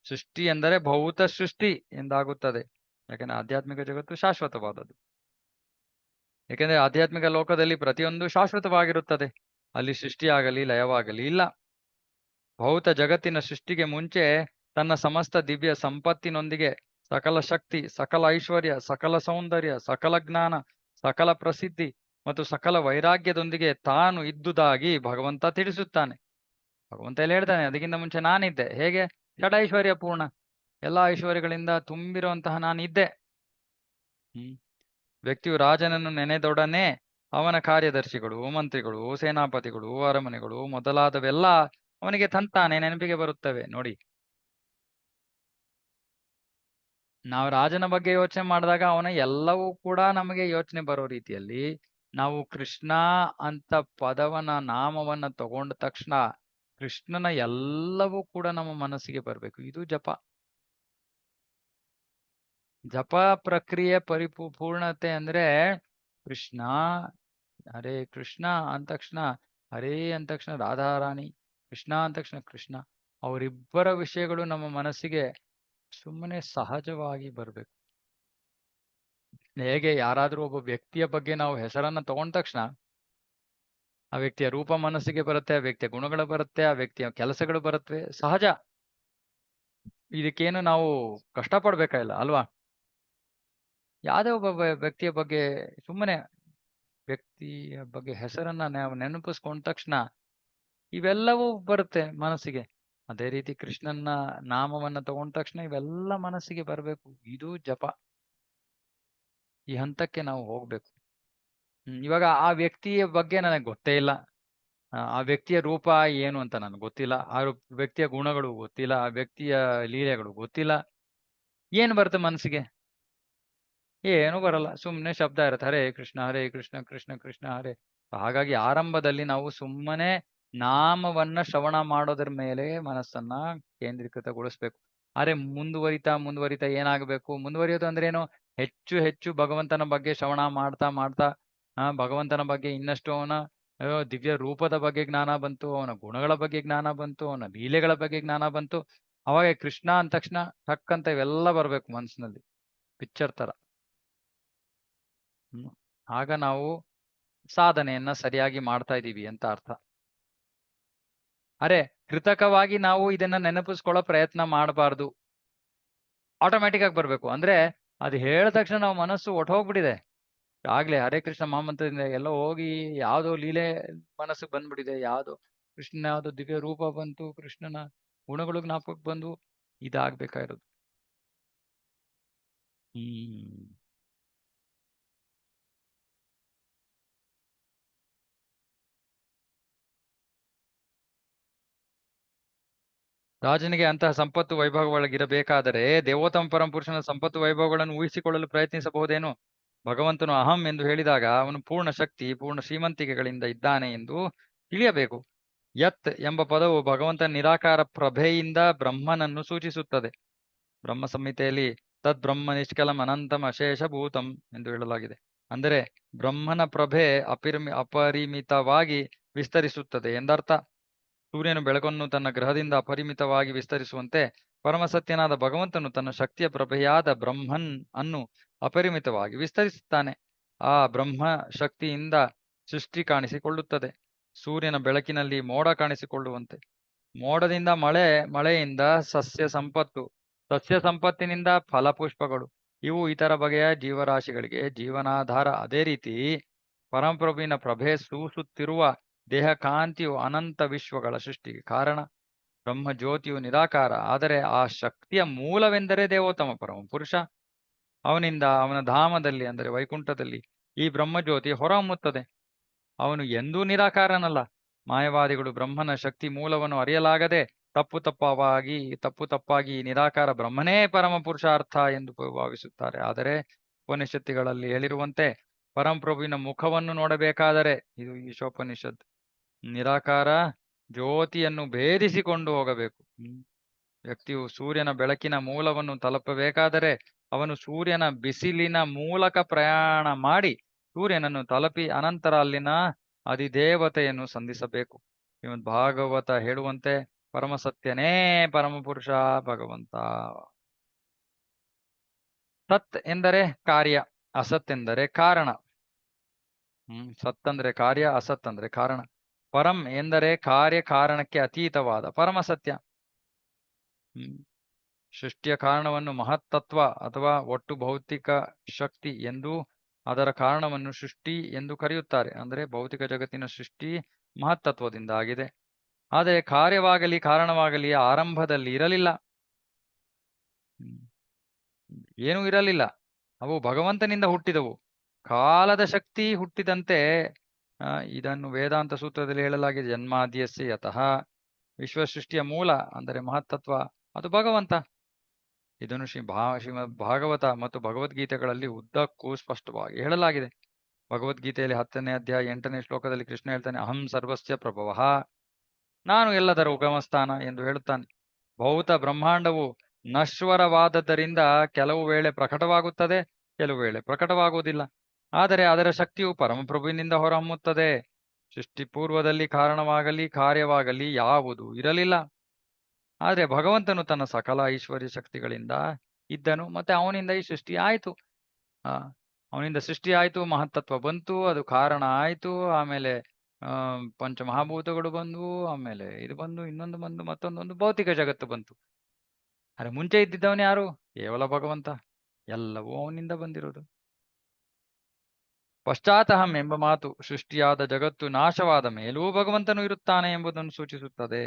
S1: ಸೃಷ್ಟಿ ಎಂದರೆ ಭೌತ ಸೃಷ್ಟಿ ಎಂದಾಗುತ್ತದೆ. ಯಾಕೆಂದ್ರೆ ಆಧ್ಯಾತ್ಮಿಕ ಜಗತ್ತು ಶಾಶ್ವತವಾದದ್ದು. ಯಾಕೆಂದ್ರೆ ಆಧ್ಯಾತ್ಮಿಕ ಲೋಕದಲ್ಲಿ ಪ್ರತಿಯೊಂದು ಶಾಶ್ವತವಾಗಿರುತ್ತದೆ. ಅಲ್ಲಿ ಸೃಷ್ಟಿಯಾಗಲಿ ಲಯವಾಗಲಿ ಇಲ್ಲ. ಭೌತ ಜಗತ್ತಿನ ಸೃಷ್ಟಿಗೆ ಮುಂಚೆ ತನ್ನ ಸಮಸ್ತ ದಿವ್ಯ ಸಂಪತ್ತಿನೊಂದಿಗೆ ಸಕಲ ಶಕ್ತಿ, ಸಕಲ ಐಶ್ವರ್ಯ, ಸಕಲ ಸೌಂದರ್ಯ, ಸಕಲ ಜ್ಞಾನ, ಸಕಲ ಪ್ರಸಿದ್ಧಿ ಮತ್ತು ಸಕಲ ವೈರಾಗ್ಯದೊಂದಿಗೆ ತಾನು ಇದ್ದುದಾಗಿ ಭಗವಂತ ತಿಳಿಸುತ್ತಾನೆ. ಭಗವಂತ ಎಲ್ಲ ಹೇಳ್ತಾನೆ ಅದಕ್ಕಿಂತ ಮುಂಚೆ ನಾನಿದ್ದೆ. ಹೇಗೆ? ಷಡೈಶ್ವರ್ಯ ಪೂರ್ಣ, ಎಲ್ಲ ಐಶ್ವರ್ಯಗಳಿಂದ ತುಂಬಿರುವಂತಹ ನಾನಿದ್ದೆ. ವ್ಯಕ್ತಿಯು ರಾಜನನ್ನು ನೆನೆದೊಡನೆ ಅವನ ಕಾರ್ಯದರ್ಶಿಗಳು, ಮಂತ್ರಿಗಳು, ಸೇನಾಪತಿಗಳು, ಅರಮನೆಗಳು ಮೊದಲಾದವೆಲ್ಲ ಅವನಿಗೆ ತಂತಾನೆ ನೆನಪಿಗೆ ಬರುತ್ತವೆ. ನೋಡಿ, ನಾವು ರಾಜನ ಬಗ್ಗೆ ಯೋಚನೆ ಮಾಡಿದಾಗ ಅವನ ಎಲ್ಲವೂ ಕೂಡ ನಮಗೆ ಯೋಚನೆ ಬರೋ ರೀತಿಯಲ್ಲಿ ನಾವು ಕೃಷ್ಣ ಅಂತ ಪದವನ್ನ ನಾಮವನ್ನ ತಗೊಂಡ ತಕ್ಷಣ ಕೃಷ್ಣನ ಎಲ್ಲವೂ ಕೂಡ ನಮ್ಮ ಮನಸ್ಸಿಗೆ ಬರಬೇಕು. ಇದು ಜಪ ಪ್ರಕ್ರಿಯೆ ಪೂರ್ಣತೆ ಅಂದ್ರೆ ಕೃಷ್ಣ ಹರೇ ಕೃಷ್ಣ ಅಂದ ತಕ್ಷಣ ಹರೇ ಅಂದ ತಕ್ಷಣ ರಾಧಾರಾಣಿ, ಕೃಷ್ಣ ಅಂದ ತಕ್ಷಣ ಕೃಷ್ಣ, ಅವರಿಬ್ಬರ ವಿಷಯಗಳು ನಮ್ಮ ಮನಸ್ಸಿಗೆ ಸುಮ್ಮನೆ ಸಹಜವಾಗಿ ಬರಬೇಕು. ಹೇಗೆ ಯಾರಾದ್ರೂ ಒಬ್ಬ ವ್ಯಕ್ತಿಯ ಬಗ್ಗೆ ನಾವು ಹೆಸರನ್ನ ತಗೊಂಡ ತಕ್ಷಣ ಆ ವ್ಯಕ್ತಿಯ ರೂಪ ಮನಸ್ಸಿಗೆ ಬರುತ್ತೆ, ಆ ವ್ಯಕ್ತಿಯ ಗುಣಗಳು ಬರುತ್ತೆ, ಆ ವ್ಯಕ್ತಿಯ ಕೆಲಸಗಳು ಬರುತ್ತವೆ, ಸಹಜ. ಇದಕ್ಕೇನು ನಾವು ಕಷ್ಟಪಡ್ಬೇಕಾಗಿಲ್ಲ ಅಲ್ವಾ? ಯಾವುದೇ ಒಬ್ಬ ವ್ಯಕ್ತಿಯ ಬಗ್ಗೆ ಸುಮ್ಮನೆ ವ್ಯಕ್ತಿಯ ಬಗ್ಗೆ ಹೆಸರನ್ನ ನಾವು ನೆನಪಿಸ್ಕೊಂಡ ತಕ್ಷಣ ಇವೆಲ್ಲವೂ ಬರುತ್ತೆ ಮನಸ್ಸಿಗೆ. ಅದೇ ರೀತಿ ಕೃಷ್ಣನ ನಾಮವನ್ನ ತಗೊಂಡ ತಕ್ಷಣ ಇವೆಲ್ಲ ಮನಸ್ಸಿಗೆ ಬರಬೇಕು. ಇದು ಜಪ. ಈ ಹಂತಕ್ಕೆ ನಾವು ಹೋಗ್ಬೇಕು. ಇವಾಗ ಆ ವ್ಯಕ್ತಿಯ ಬಗ್ಗೆ ನನಗೆ ಗೊತ್ತೇ ಇಲ್ಲ, ಆ ವ್ಯಕ್ತಿಯ ರೂಪ ಏನು ಅಂತ ನನಗೆ ಗೊತ್ತಿಲ್ಲ, ಆ ವ್ಯಕ್ತಿಯ ಗುಣಗಳು ಗೊತ್ತಿಲ್ಲ, ಆ ವ್ಯಕ್ತಿಯ ಲೀಲೆಗಳು ಗೊತ್ತಿಲ್ಲ. ಏನು ಬರುತ್ತೆ ಮನಸ್ಸಿಗೆ? ಏನು ಬರಲ್ಲ. ಸುಮ್ಮನೆ ಶಬ್ದ ಇರುತ್ತೆ, ಹರೇ ಕೃಷ್ಣ ಕೃಷ್ಣ ಕೃಷ್ಣ ಹರೇ. ಹಾಗಾಗಿ ಆರಂಭದಲ್ಲಿ ನಾವು ಸುಮ್ಮನೆ ನಾಮವನ್ನ ಶ್ರವಣ ಮಾಡೋದ್ರ ಮೇಲೆ ಮನಸ್ಸನ್ನ ಕೇಂದ್ರೀಕೃತಗೊಳಿಸ್ಬೇಕು. ಆದ್ರೆ ಮುಂದುವರಿತಾ ಏನಾಗಬೇಕು? ಮುಂದುವರಿಯೋದು ಅಂದ್ರೆ ಏನು? ಹೆಚ್ಚು ಹೆಚ್ಚು ಭಗವಂತನ ಬಗ್ಗೆ ಶ್ರವಣ ಮಾಡ್ತಾ ಭಗವಂತನ ಬಗ್ಗೆ ಇನ್ನಷ್ಟು ಅವನ ದಿವ್ಯ ರೂಪದ ಬಗ್ಗೆ ಜ್ಞಾನ ಬಂತು, ಅವನ ಗುಣಗಳ ಬಗ್ಗೆ ಜ್ಞಾನ ಬಂತು, ಅವನ ಲೀಲೆಗಳ ಬಗ್ಗೆ ಜ್ಞಾನ ಬಂತು. ಅವಾಗ ಕೃಷ್ಣ ಅಂದ ತಕ್ಷಣ ಟಕ್ ಅಂತ ಇವೆಲ್ಲ ಬರ್ಬೇಕು ಮನಸ್ಸಿನಲ್ಲಿ, ಪಿಕ್ಚರ್ ತರ. ಆಗ ನಾವು ಸಾಧನೆಯನ್ನ ಸರಿಯಾಗಿ ಮಾಡ್ತಾ ಇದ್ದೀವಿ ಅಂತ ಅರ್ಥ. ಅರೆ ಕೃತಕವಾಗಿ ನಾವು ಇದನ್ನ ನೆನಪಿಸ್ಕೊಳ್ಳೋ ಪ್ರಯತ್ನ ಮಾಡಬಾರ್ದು. ಆಟೋಮ್ಯಾಟಿಕ್ ಆಗಿ ಬರ್ಬೇಕು. ಅಂದ್ರೆ ಅದು ಹೇಳಿದ ತಕ್ಷಣ ನಾವು ಮನಸ್ಸು ಒಟ್ಟೋಗ್ಬಿಟ್ಟಿದೆ. ಆಗ್ಲೇ ಹರೇ ಕೃಷ್ಣ ಮಹಾಮಂತ್ರದಿಂದ ಎಲ್ಲೋ ಹೋಗಿ ಯಾವ್ದೋ ಲೀಲೆ ಮನಸ್ಸಿಗೆ ಬಂದ್ಬಿಟ್ಟಿದೆ. ಯಾವ್ದೋ ಕೃಷ್ಣನ ಯಾವ್ದೋ ದಿವ್ಯ ರೂಪ ಬಂತು, ಕೃಷ್ಣನ ಗುಣಗಳು ಜ್ಞಾಪಕಕ್ಕೆ ಬಂದು ಇದಾಗ್ಬೇಕಾಗಿರೋದು. ಹ್ಮ್ ರಾಜನಿಗೆ ಅಂತಹ ಸಂಪತ್ತು ವೈಭವಗಳಿರಬೇಕಾದರೆ ದೇವೋತ್ತಮ ಪರಮಪುರುಷನ ಸಂಪತ್ತು ವೈಭವಗಳನ್ನು ಊಹಿಸಿಕೊಳ್ಳಲು ಪ್ರಯತ್ನಿಸಬಹುದೇನು? ಭಗವಂತನು ಅಹಂ ಎಂದು ಹೇಳಿದಾಗ ಅವನು ಪೂರ್ಣ ಶಕ್ತಿ, ಪೂರ್ಣ ಶ್ರೀಮಂತಿಕೆಗಳಿಂದ ಇದ್ದಾನೆ ಎಂದು ತಿಳಿಯಬೇಕು. ಯತ್ ಎಂಬ ಪದವು ಭಗವಂತನ ನಿರಾಕಾರ ಪ್ರಭೆಯಿಂದ ಬ್ರಹ್ಮನನ್ನು ಸೂಚಿಸುತ್ತದೆ. ಬ್ರಹ್ಮ ಸಂಹಿತೆಯಲ್ಲಿ ತದ್ ಬ್ರಹ್ಮ ನಿಷ್ಕಲಂ ಅನಂತಂ ಅಶೇಷ ಭೂತಂ ಎಂದು ಹೇಳಲಾಗಿದೆ. ಅಂದರೆ ಬ್ರಹ್ಮನ ಪ್ರಭೆ ಅಪರಿಮಿತವಾಗಿ ವಿಸ್ತರಿಸುತ್ತದೆ ಎಂದರ್ಥ. ಸೂರ್ಯನು ಬೆಳಕನ್ನು ತನ್ನ ಗ್ರಹದಿಂದ ಅಪರಿಮಿತವಾಗಿ ವಿಸ್ತರಿಸುವಂತೆ ಪರಮಸತ್ಯನಾದ ಭಗವಂತನು ತನ್ನ ಶಕ್ತಿಯ ಪ್ರಭೆಯಾದ ಬ್ರಹ್ಮನ್ ಅನ್ನು ಅಪರಿಮಿತವಾಗಿ ವಿಸ್ತರಿಸುತ್ತಾನೆ. ಆ ಬ್ರಹ್ಮ ಶಕ್ತಿಯಿಂದ ಸೃಷ್ಟಿ ಕಾಣಿಸಿಕೊಳ್ಳುತ್ತದೆ. ಸೂರ್ಯನ ಬೆಳಕಿನಲ್ಲಿ ಮೋಡ ಕಾಣಿಸಿಕೊಳ್ಳುವಂತೆ, ಮೋಡದಿಂದ ಮಳೆ, ಮಳೆಯಿಂದ ಸಸ್ಯ ಸಂಪತ್ತು, ಸಸ್ಯ ಸಂಪತ್ತಿನಿಂದ ಫಲಪುಷ್ಪಗಳು, ಇವು ಇತರ ಬಗೆಯ ಜೀವರಾಶಿಗಳಿಗೆ ಜೀವನಾಧಾರ. ಅದೇ ರೀತಿ ಪರಮಪ್ರಭುವಿನ ಪ್ರಭೆ ಸೂಸುತ್ತಿರುವ ದೇಹ ಕಾಂತಿಯು ಅನಂತ ವಿಶ್ವಗಳ ಸೃಷ್ಟಿಗೆ ಕಾರಣ. ಬ್ರಹ್ಮ ಜ್ಯೋತಿಯು ನಿರಾಕಾರ, ಆದರೆ ಆ ಶಕ್ತಿಯ ಮೂಲವೆಂದರೆ ದೇವೋತ್ತಮ ಪರಮ ಪುರುಷ. ಅವನಿಂದ ಅವನ ಧಾಮದಲ್ಲಿ ಅಂದರೆ ವೈಕುಂಠದಲ್ಲಿ ಈ ಬ್ರಹ್ಮಜ್ಯೋತಿ ಹೊರಹೊಮ್ಮುತ್ತದೆ. ಅವನು ಎಂದೂ ನಿರಾಕಾರನಲ್ಲ. ಮಾಯವಾದಿಗಳು ಬ್ರಹ್ಮನ ಶಕ್ತಿ ಮೂಲವನ್ನು ಅರಿಯಲಾಗದೆ ತಪ್ಪು ತಪ್ಪಾಗಿ ನಿರಾಕಾರ ಬ್ರಹ್ಮನೇ ಪರಮ ಪುರುಷಾರ್ಥ ಎಂದು ಭಾವಿಸುತ್ತಾರೆ. ಆದರೆ ಉಪನಿಷತ್ತುಗಳಲ್ಲಿ ಹೇಳಿರುವಂತೆ ಪರಮಪ್ರಭುವಿನ ಮುಖವನ್ನು ನೋಡಬೇಕಾದರೆ, ಇದು ಈಶೋಪನಿಷತ್, ನಿರಾಕಾರ ಜ್ಯೋತಿಯನ್ನು ಭೇದಿಸಿಕೊಂಡು ಹೋಗಬೇಕು. ವ್ಯಕ್ತಿಯು ಸೂರ್ಯನ ಬೆಳಕಿನ ಮೂಲವನ್ನು ತಲುಪಬೇಕಾದರೆ ಅವನು ಸೂರ್ಯನ ಬಿಸಿಲಿನ ಮೂಲಕ ಪ್ರಯಾಣ ಮಾಡಿ ಸೂರ್ಯನನ್ನು ತಲುಪಿ ಅನಂತರ ಅಲ್ಲಿನ ಅಧಿದೇವತೆಯನ್ನು ಸಂಧಿಸಬೇಕು. ಶ್ರೀಮದ್ ಭಾಗವತ ಹೇಳುವಂತೆ ಪರಮಸತ್ಯನೇ ಪರಮಪುರುಷ ಭಗವಂತ. ಸತ್ ಎಂದರೆ ಕಾರ್ಯ, ಅಸತ್ ಎಂದರೆ ಕಾರಣ. ಸತ್ ಅಂದ್ರೆ ಕಾರ್ಯ, ಅಸತ್ ಅಂದ್ರೆ ಕಾರಣ. ಪರಂ ಎಂದರೆ ಕಾರ್ಯ ಕಾರಣಕ್ಕೆ ಅತೀತವಾದ ಪರಮಸತ್ಯ. ಸೃಷ್ಟಿಯ ಕಾರಣವನ್ನು ಮಹತ್ತತ್ವ ಅಥವಾ ಒಟ್ಟು ಭೌತಿಕ ಶಕ್ತಿ ಎಂದು, ಅದರ ಕಾರಣವನ್ನು ಸೃಷ್ಟಿ ಎಂದು ಕರೆಯುತ್ತಾರೆ. ಅಂದರೆ ಭೌತಿಕ ಜಗತ್ತಿನ ಸೃಷ್ಟಿ ಮಹತ್ತತ್ವದಿಂದ ಆಗಿದೆ. ಆದರೆ ಕಾರ್ಯವಾಗಲಿ ಕಾರಣವಾಗಲಿ ಆರಂಭದಲ್ಲಿ ಇರಲಿಲ್ಲ, ಏನೂ ಇರಲಿಲ್ಲ. ಅವು ಭಗವಂತನಿಂದ ಹುಟ್ಟಿದವು. ಕಾಲದ ಶಕ್ತಿ ಹುಟ್ಟಿದಂತೆ ಇದನ್ನು ವೇದಾಂತ ಸೂತ್ರದಲ್ಲಿ ಹೇಳಲಾಗಿದೆ. ಜನ್ಮಾದ್ಯಸ್ಯ ಯತಃ, ವಿಶ್ವಸೃಷ್ಟಿಯ ಮೂಲ ಅಂದರೆ ಮಹತ್ತತ್ವ ಅದು ಭಗವಂತ. ಇದನ್ನು ಶ್ರೀಮದ್ ಭಾಗವತ ಮತ್ತು ಭಗವದ್ಗೀತೆಗಳಲ್ಲಿ ಉದ್ದಕ್ಕೂ ಸ್ಪಷ್ಟವಾಗಿ ಹೇಳಲಾಗಿದೆ. ಭಗವದ್ಗೀತೆಯಲ್ಲಿ 10ನೇ ಅಧ್ಯಾಯ 8ನೇ ಶ್ಲೋಕದಲ್ಲಿ ಕೃಷ್ಣ ಹೇಳ್ತಾನೆ, ಅಹಂ ಸರ್ವಸ್ಯ ಪ್ರಭವಃ, ನಾನು ಎಲ್ಲದರ ಉಗಮಸ್ಥಾನ ಎಂದು ಹೇಳುತ್ತಾನೆ. ಭೌತ ಬ್ರಹ್ಮಾಂಡವು ನಶ್ವರವಾದದ್ದರಿಂದ ಕೆಲವು ವೇಳೆ ಪ್ರಕಟವಾಗುತ್ತದೆ, ಕೆಲವು ವೇಳೆ ಪ್ರಕಟವಾಗುವುದಿಲ್ಲ. ಆದರೆ ಅದರ ಶಕ್ತಿಯು ಪರಮಪ್ರಭುವಿನಿಂದ ಹೊರಹೊಮ್ಮುತ್ತದೆ. ಸೃಷ್ಟಿ ಪೂರ್ವದಲ್ಲಿ ಕಾರಣವಾಗಲಿ ಕಾರ್ಯವಾಗಲಿ ಯಾವುದೂ ಇರಲಿಲ್ಲ. ಆದರೆ ಭಗವಂತನು ತನ್ನ ಸಕಲ ಐಶ್ವರ್ಯ ಶಕ್ತಿಗಳಿಂದ ಇದ್ದನು, ಮತ್ತೆ ಅವನಿಂದ ಈ ಸೃಷ್ಟಿ ಆಯಿತು. ಅವನಿಂದ ಸೃಷ್ಟಿ ಆಯಿತು, ಮಹತ್ತತ್ವ ಬಂತು, ಅದು ಕಾರಣ ಆಯಿತು. ಆಮೇಲೆ ಪಂಚಮಹಾಭೂತಗಳು ಬಂದವು, ಆಮೇಲೆ ಇದು ಬಂದು, ಇನ್ನೊಂದು ಬಂದು, ಮತ್ತೊಂದೊಂದು ಭೌತಿಕ ಜಗತ್ತು ಬಂತು. ಆದರೆ ಮುಂಚೆ ಇದ್ದಿದ್ದವನು ಯಾರು? ಕೇವಲ ಭಗವಂತ. ಎಲ್ಲವೂ ಅವನಿಂದ ಬಂದಿರೋದು. ಪಶ್ಚಾತ್ತಹಂ ಎಂಬ ಮಾತು ಸೃಷ್ಟಿಯಾದ ಜಗತ್ತು ನಾಶವಾದ ಮೇಲೂ ಭಗವಂತನು ಇರುತ್ತಾನೆ ಎಂಬುದನ್ನು ಸೂಚಿಸುತ್ತದೆ.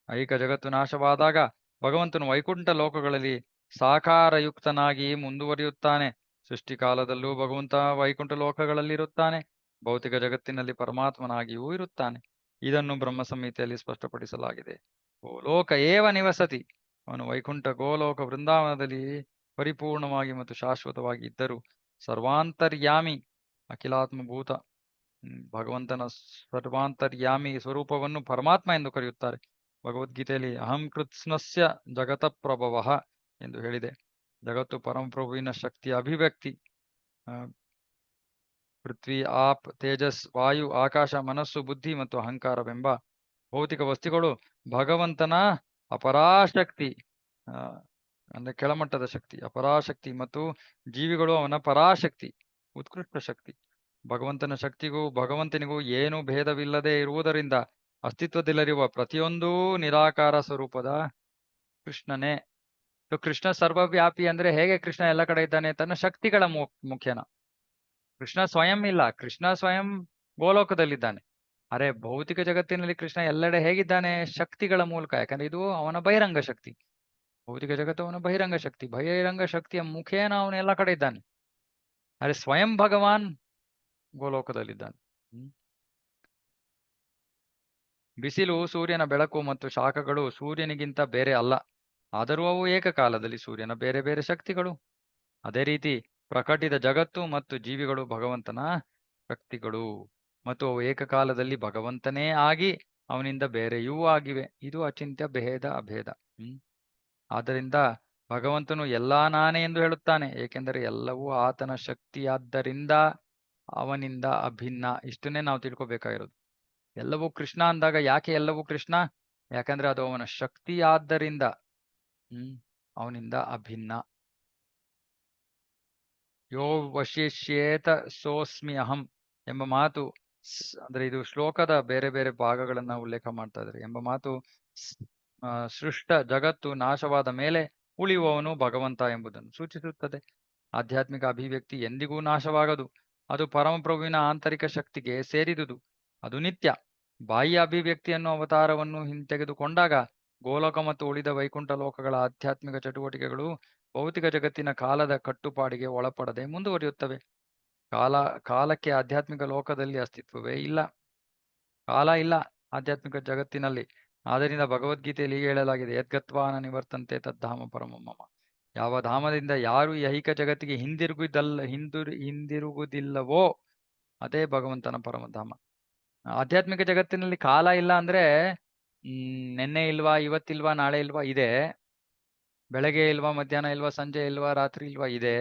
S1: ಐಕ ಜಗತ್ತು ನಾಶವಾದಾಗ ಭಗವಂತನು ವೈಕುಂಠ ಲೋಕಗಳಲ್ಲಿ ಸಾಕಾರಯುಕ್ತನಾಗಿ ಮುಂದುವರಿಯುತ್ತಾನೆ. ಸೃಷ್ಟಿಕಾಲದಲ್ಲೂ ಭಗವಂತ ವೈಕುಂಠ ಲೋಕಗಳಲ್ಲಿ ಇರುತ್ತಾನೆ, ಭೌತಿಕ ಜಗತ್ತಿನಲ್ಲಿ ಪರಮಾತ್ಮನಾಗಿಯೂ ಇರುತ್ತಾನೆ. ಇದನ್ನು ಬ್ರಹ್ಮ ಸಂಹಿತೆಯಲ್ಲಿ ಸ್ಪಷ್ಟಪಡಿಸಲಾಗಿದೆ. ಗೋಲೋಕ ಏವ ನಿವಸತಿ, ಅವನು ವೈಕುಂಠ ಗೋಲೋಕ ವೃಂದಾವನದಲ್ಲಿ ಪರಿಪೂರ್ಣವಾಗಿ ಮತ್ತು ಶಾಶ್ವತವಾಗಿ ಇದ್ದರು. ಸರ್ವಾಂತರ್ಯಾಮಿ, ಅಖಿಲಾತ್ಮಭೂತ ಭಗವಂತನ ಸರ್ವಾಂತರ್ಯಾಮಿ ಸ್ವರೂಪವನ್ನು ಪರಮಾತ್ಮ ಎಂದು ಕರೆಯುತ್ತಾರೆ. ಭಗವದ್ಗೀತೆಯಲ್ಲಿ ಅಹಂ ಕೃತ್ಸ್ನಸ್ಯ ಜಗತ ಪ್ರಭವಃ ಎಂದು ಹೇಳಿದೆ. ಜಗತ್ತು ಪರಮಪ್ರಭುವಿನ ಶಕ್ತಿಯ ಅಭಿವ್ಯಕ್ತಿ. ಪೃಥ್ವಿ, ಆಪ್, ತೇಜಸ್, ವಾಯು, ಆಕಾಶ, ಮನಸ್ಸು, ಬುದ್ಧಿ ಮತ್ತು ಅಹಂಕಾರವೆಂಬ ಭೌತಿಕ ವಸ್ತುಗಳು ಭಗವಂತನ ಅಪರಾಶಕ್ತಿ, ಅಂದ್ರೆ ಕೆಳಮಟ್ಟದ ಶಕ್ತಿ, ಅಪರಾಶಕ್ತಿ, ಮತ್ತು ಜೀವಿಗಳು ಅವನ ಪರಾಶಕ್ತಿ, ಉತ್ಕೃಷ್ಟ ಶಕ್ತಿ. ಭಗವಂತನ ಶಕ್ತಿಗೂ ಭಗವಂತನಿಗೂ ಏನೂ ಭೇದವಿಲ್ಲದೆ ಇರುವುದರಿಂದ ಅಸ್ತಿತ್ವದಲ್ಲಿರುವ ಪ್ರತಿಯೊಂದೂ ನಿರಾಕಾರ ಸ್ವರೂಪದ ಕೃಷ್ಣನೇ. ಕೃಷ್ಣ ಸರ್ವವ್ಯಾಪಿ ಅಂದ್ರೆ ಹೇಗೆ ಕೃಷ್ಣ ಎಲ್ಲ ಕಡೆ ಇದ್ದಾನೆ? ತನ್ನ ಶಕ್ತಿಗಳ ಮುಖೇನ. ಕೃಷ್ಣ ಸ್ವಯಂ ಇಲ್ಲ, ಕೃಷ್ಣ ಸ್ವಯಂ ಗೋಲೋಕದಲ್ಲಿದ್ದಾನೆ. ಅರೆ ಭೌತಿಕ ಜಗತ್ತಿನಲ್ಲಿ ಕೃಷ್ಣ ಎಲ್ಲೆಡೆ ಹೇಗಿದ್ದಾನೆ? ಶಕ್ತಿಗಳ ಮೂಲಕ. ಯಾಕಂದ್ರೆ ಇದು ಅವನ ಬಹಿರಂಗ ಶಕ್ತಿ. ಭೌತಿಕ ಜಗತ್ತು ಅವನ ಬಹಿರಂಗ ಶಕ್ತಿ. ಬಹಿರಂಗ ಶಕ್ತಿಯ ಮುಖೇನ ಅವನು ಎಲ್ಲ ಕಡೆ ಇದ್ದಾನೆ. ಅರೆ ಸ್ವಯಂ ಭಗವಾನ್ ಗೋಲೋಕದಲ್ಲಿದ್ದಾನೆ. ಬಿಸಿಲು, ಸೂರ್ಯನ ಬೆಳಕು ಮತ್ತು ಶಾಖಗಳು ಸೂರ್ಯನಿಗಿಂತ ಬೇರೆ ಅಲ್ಲ. ಆದರೂ ಅವು ಏಕಕಾಲದಲ್ಲಿ ಸೂರ್ಯನ ಬೇರೆ ಬೇರೆ ಶಕ್ತಿಗಳು. ಅದೇ ರೀತಿ ಪ್ರಕಟಿತ ಜಗತ್ತು ಮತ್ತು ಜೀವಿಗಳು ಭಗವಂತನ ಶಕ್ತಿಗಳು ಮತ್ತು ಅವು ಏಕಕಾಲದಲ್ಲಿ ಭಗವಂತನೇ ಆಗಿ ಅವನಿಂದ ಬೇರೆಯೂ ಆಗಿವೆ. ಇದು ಅಚಿಂತ್ಯ ಭೇದ ಅಭೇದ. ಆದ್ದರಿಂದ ಭಗವಂತನು ಎಲ್ಲಾ ನಾನೇ ಎಂದು ಹೇಳುತ್ತಾನೆ, ಏಕೆಂದರೆ ಎಲ್ಲವೂ ಆತನ ಶಕ್ತಿಯಾದ್ದರಿಂದ ಅವನಿಂದ ಅಭಿನ್ನ. ಇಷ್ಟನ್ನೇ ನಾವು ತಿಳ್ಕೊಬೇಕಾಗಿರೋದು. ಎಲ್ಲವೂ ಕೃಷ್ಣ ಅಂದಾಗ ಯಾಕೆ ಎಲ್ಲವೂ ಕೃಷ್ಣ? ಯಾಕಂದ್ರೆ ಅದು ಅವನ ಶಕ್ತಿ ಆದ್ದರಿಂದ ಅವನಿಂದ ಅಭಿನ್ನ. ಯೋ ವಶಿಷ್ಯೇತ ಸೋಸ್ಮಿ ಅಹಂ ಎಂಬ ಮಾತು, ಅಂದ್ರೆ ಇದು ಶ್ಲೋಕದ ಬೇರೆ ಬೇರೆ ಭಾಗಗಳನ್ನ ಉಲ್ಲೇಖ ಮಾಡ್ತಾ ಇದ್ದಾರೆ. ಎಂಬ ಮಾತು ಸೃಷ್ಟ ಜಗತ್ತು ನಾಶವಾದ ಮೇಲೆ ಉಳಿಯುವವನು ಭಗವಂತ ಎಂಬುದನ್ನು ಸೂಚಿಸುತ್ತದೆ. ಆಧ್ಯಾತ್ಮಿಕ ಅಭಿವ್ಯಕ್ತಿ ಎಂದಿಗೂ ನಾಶವಾಗದು. ಅದು ಪರಮಪ್ರಭುವಿನ ಆಂತರಿಕ ಶಕ್ತಿಗೆ ಸೇರಿದುದು. ಅದು ನಿತ್ಯ. ಬಾಹ್ಯ ಅಭಿವ್ಯಕ್ತಿಯನ್ನು ಅವತಾರವನ್ನು ಹಿಂತೆಗೆದುಕೊಂಡಾಗ ಗೋಲೋಕ ಮತ್ತು ಉಳಿದ ವೈಕುಂಠ ಲೋಕಗಳ ಆಧ್ಯಾತ್ಮಿಕ ಚಟುವಟಿಕೆಗಳು ಭೌತಿಕ ಜಗತ್ತಿನ ಕಾಲದ ಕಟ್ಟುಪಾಡಿಗೆ ಒಳಪಡದೆ ಮುಂದುವರಿಯುತ್ತವೆ. ಕಾಲಕ್ಕೆ ಆಧ್ಯಾತ್ಮಿಕ ಲೋಕದಲ್ಲಿ ಅಸ್ತಿತ್ವವೇ ಇಲ್ಲ. ಕಾಲ ಇಲ್ಲ ಆಧ್ಯಾತ್ಮಿಕ ಜಗತ್ತಿನಲ್ಲಿ. ಆದ್ದರಿಂದ ಭಗವದ್ಗೀತೆಯಲ್ಲಿ ಹೀಗೆ ಹೇಳಲಾಗಿದೆ, ಯದ್ಗತ್ವಾನ ನಿವರ್ತಂತೆ ತದ್ಧಾಮ ಪರಮಮ್ಮ. ಯಾವ ಧಾಮದಿಂದ ಯಾರು ಈ ಐಹಿಕ ಜಗತ್ತಿಗೆ ಹಿಂದಿರುಗುವುದಿಲ್ಲವೋ ಅದೇ ಭಗವಂತನ ಪರಮಧಾಮ. ಆಧ್ಯಾತ್ಮಿಕ ಜಗತ್ತಿನಲ್ಲಿ ಕಾಲ ಇಲ್ಲ ಅಂದ್ರೆ ನೆನ್ನೆ ಇಲ್ವಾ, ಇವತ್ತಿಲ್ವಾ, ನಾಳೆ ಇಲ್ವಾ? ಇದೆ. ಬೆಳಗ್ಗೆ ಇಲ್ವಾ, ಮಧ್ಯಾಹ್ನ ಇಲ್ವಾ, ಸಂಜೆ ಇಲ್ವಾ, ರಾತ್ರಿ ಇಲ್ವಾ? ಇದೆ.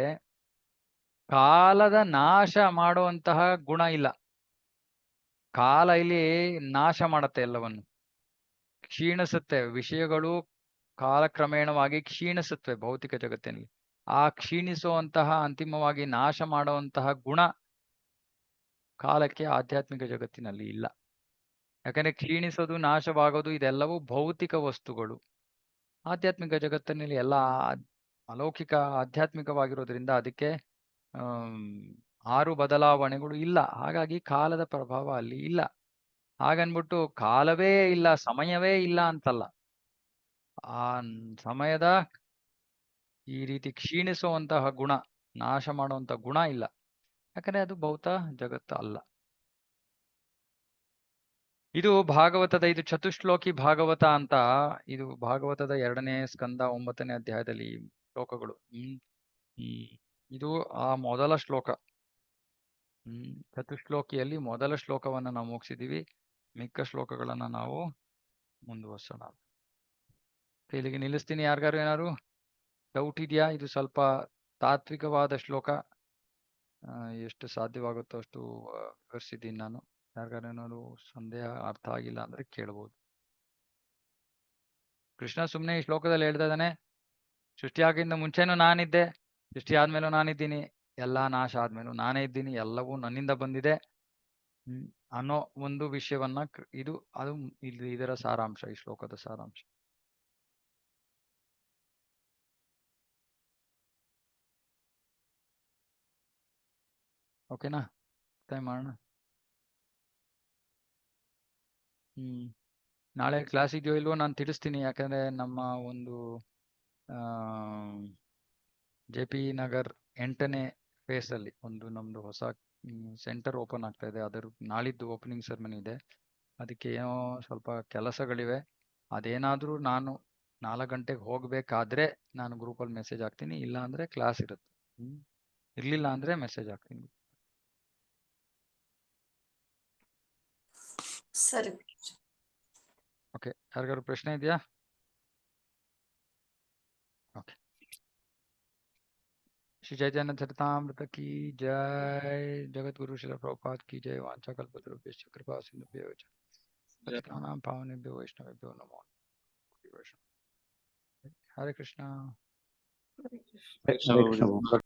S1: ಕಾಲದ ನಾಶ ಮಾಡುವಂತಹ ಗುಣ ಇಲ್ಲ. ಕಾಲ ಇಲ್ಲಿ ನಾಶ ಮಾಡುತ್ತೆ, ಎಲ್ಲವನ್ನು ಕ್ಷೀಣಿಸುತ್ತೆ. ವಿಷಯಗಳು ಕಾಲಕ್ರಮೇಣವಾಗಿ ಕ್ಷೀಣಿಸುತ್ತವೆ ಭೌತಿಕ ಜಗತ್ತಿನಲ್ಲಿ. ಆ ಕ್ಷೀಣಿಸುವಂತಹ, ಅಂತಿಮವಾಗಿ ನಾಶ ಮಾಡುವಂತಹ ಗುಣ ಕಾಲಕ್ಕೆ ಆಧ್ಯಾತ್ಮಿಕ ಜಗತ್ತಿನಲ್ಲಿ ಇಲ್ಲ. ಯಾಕಂದ್ರೆ ಕ್ಷೀಣಿಸೋದು, ನಾಶವಾಗೋದು ಇದೆಲ್ಲವೂ ಭೌತಿಕ ವಸ್ತುಗಳು. ಆಧ್ಯಾತ್ಮಿಕ ಜಗತ್ತಿನಲ್ಲಿ ಎಲ್ಲ ಅಲೌಕಿಕ ಆಧ್ಯಾತ್ಮಿಕವಾಗಿರೋದ್ರಿಂದ ಅದಕ್ಕೆ 6 ಬದಲಾವಣೆಗಳು ಇಲ್ಲ. ಹಾಗಾಗಿ ಕಾಲದ ಪ್ರಭಾವ ಅಲ್ಲಿ ಇಲ್ಲ. ಹಾಗನ್ಬಿಟ್ಟು ಕಾಲವೇ ಇಲ್ಲ, ಸಮಯವೇ ಇಲ್ಲ ಅಂತಲ್ಲ. ಆ ಸಮಯದ ಈ ರೀತಿ ಕ್ಷೀಣಿಸುವಂತಹ ಗುಣ, ನಾಶ ಮಾಡುವಂತಹ ಗುಣ ಇಲ್ಲ. ಯಾಕಂದ್ರೆ ಅದು ಭೌತ ಜಗತ್ತು ಅಲ್ಲ. ಇದು ಭಾಗವತದ, ಇದು ಚತುಶ್ಲೋಕಿ ಭಾಗವತ ಅಂತ. ಇದು ಭಾಗವತದ 2ನೇ ಸ್ಕಂದ 9ನೇ ಅಧ್ಯಾಯದಲ್ಲಿ ಶ್ಲೋಕಗಳು. ಇದು ಆ ಮೊದಲ ಶ್ಲೋಕ. ಚತುಶ್ಲೋಕಿಯಲ್ಲಿ ಮೊದಲ ಶ್ಲೋಕವನ್ನ ನಾವು ಮುಗಿಸಿದೀವಿ. ಮಿಕ್ಕ ಶ್ಲೋಕಗಳನ್ನ ನಾವು ಮುಂದುವರ್ಸೋಣ. ಇಲ್ಲಿಗೆ ನಿಲ್ಲಿಸ್ತೀನಿ. ಯಾರಿಗಾರು ಏನಾದ್ರು ಡೌಟ್ ಇದೆಯಾ? ಇದು ಸ್ವಲ್ಪ ತಾತ್ವಿಕವಾದ ಶ್ಲೋಕ. ಎಷ್ಟು ಸಾಧ್ಯವಾಗುತ್ತೋ ಅಷ್ಟು ವಿವರಿಸಿದ್ದೀನಿ ನಾನು. ಯಾರಿಗಾರು ಏನಾದ್ರು ಸಂದೇಹ, ಅರ್ಥ ಆಗಿಲ್ಲ ಅಂದ್ರೆ ಕೇಳ್ಬೋದು. ಕೃಷ್ಣ ಸುಮ್ಮನೆ ಈ ಶ್ಲೋಕದಲ್ಲಿ ಹೇಳ್ತಾ ಇದ್ದಾನೆ, ಸೃಷ್ಟಿ ಆಗಿಂದ ಮುಂಚೆನೂ ನಾನಿದ್ದೆ, ಸೃಷ್ಟಿ ಆದ್ಮೇಲೂ ನಾನಿದ್ದೀನಿ, ಎಲ್ಲಾ ನಾಶ ಆದ್ಮೇಲೂ ನಾನೇ ಇದ್ದೀನಿ, ಎಲ್ಲವೂ ನನ್ನಿಂದ ಬಂದಿದೆ ಅನ್ನೋ ಒಂದು ವಿಷಯವನ್ನ ಅದು ಇದರ ಸಾರಾಂಶ, ಈ ಶ್ಲೋಕದ ಸಾರಾಂಶ. ಓಕೆನಾ? ಟೈಮ್ ಮಾಡೋಣ. ನಾಳೆ ಕ್ಲಾಸ್ ಇದೆಯೋ ಇಲ್ವೋ ನಾನು ತಿಳಿಸ್ತೀನಿ. ಯಾಕಂದ್ರೆ ನಮ್ಮ ಒಂದು JP ನಗರ್ 8ನೇ ಫೇಸ್ ಅಲ್ಲಿ ಒಂದು ನಮ್ದು ಹೊಸ ಸೆಂಟರ್ ಓಪನ್ ಆಗ್ತಾ ಇದೆ. ಅದರ ನಾಳಿದ್ದು ಓಪನಿಂಗ್ ಸೆರೆಮನಿ ಇದೆ. ಅದಕ್ಕೆ ಏನೋ ಸ್ವಲ್ಪ ಕೆಲಸಗಳಿವೆ. ಅದೇನಾದ್ರೂ ನಾನು 4 ಗಂಟೆಗೆ ಹೋಗ್ಬೇಕಾದ್ರೆ ನಾನು ಗ್ರೂಪಲ್ಲಿ ಮೆಸೇಜ್ ಹಾಕ್ತೀನಿ. ಇಲ್ಲ ಅಂದ್ರೆ ಕ್ಲಾಸ್ ಇರುತ್ತೆ. ಇರ್ಲಿಲ್ಲ ಅಂದ್ರೆ ಮೆಸೇಜ್ ಹಾಕ್ತೀನಿ.
S3: ಸರಿ.
S1: ಓಕೆ, ಯಾರಿಗಾದ್ರು ಪ್ರಶ್ನೆ ಇದೆಯಾ? ಓಕೆ. श्री चैतन्य चरितामृत की जय, जगत गुरु श्री प्रभुपाद की जय। वांछा कल्पतरुभ्यश्च कृपा सिन्धुभ्यो च पतितानां पावनेभ्यो वैष्णवेभ्यो नमो नमः। हरे कृष्णा।
S2: हरे कृष्ण।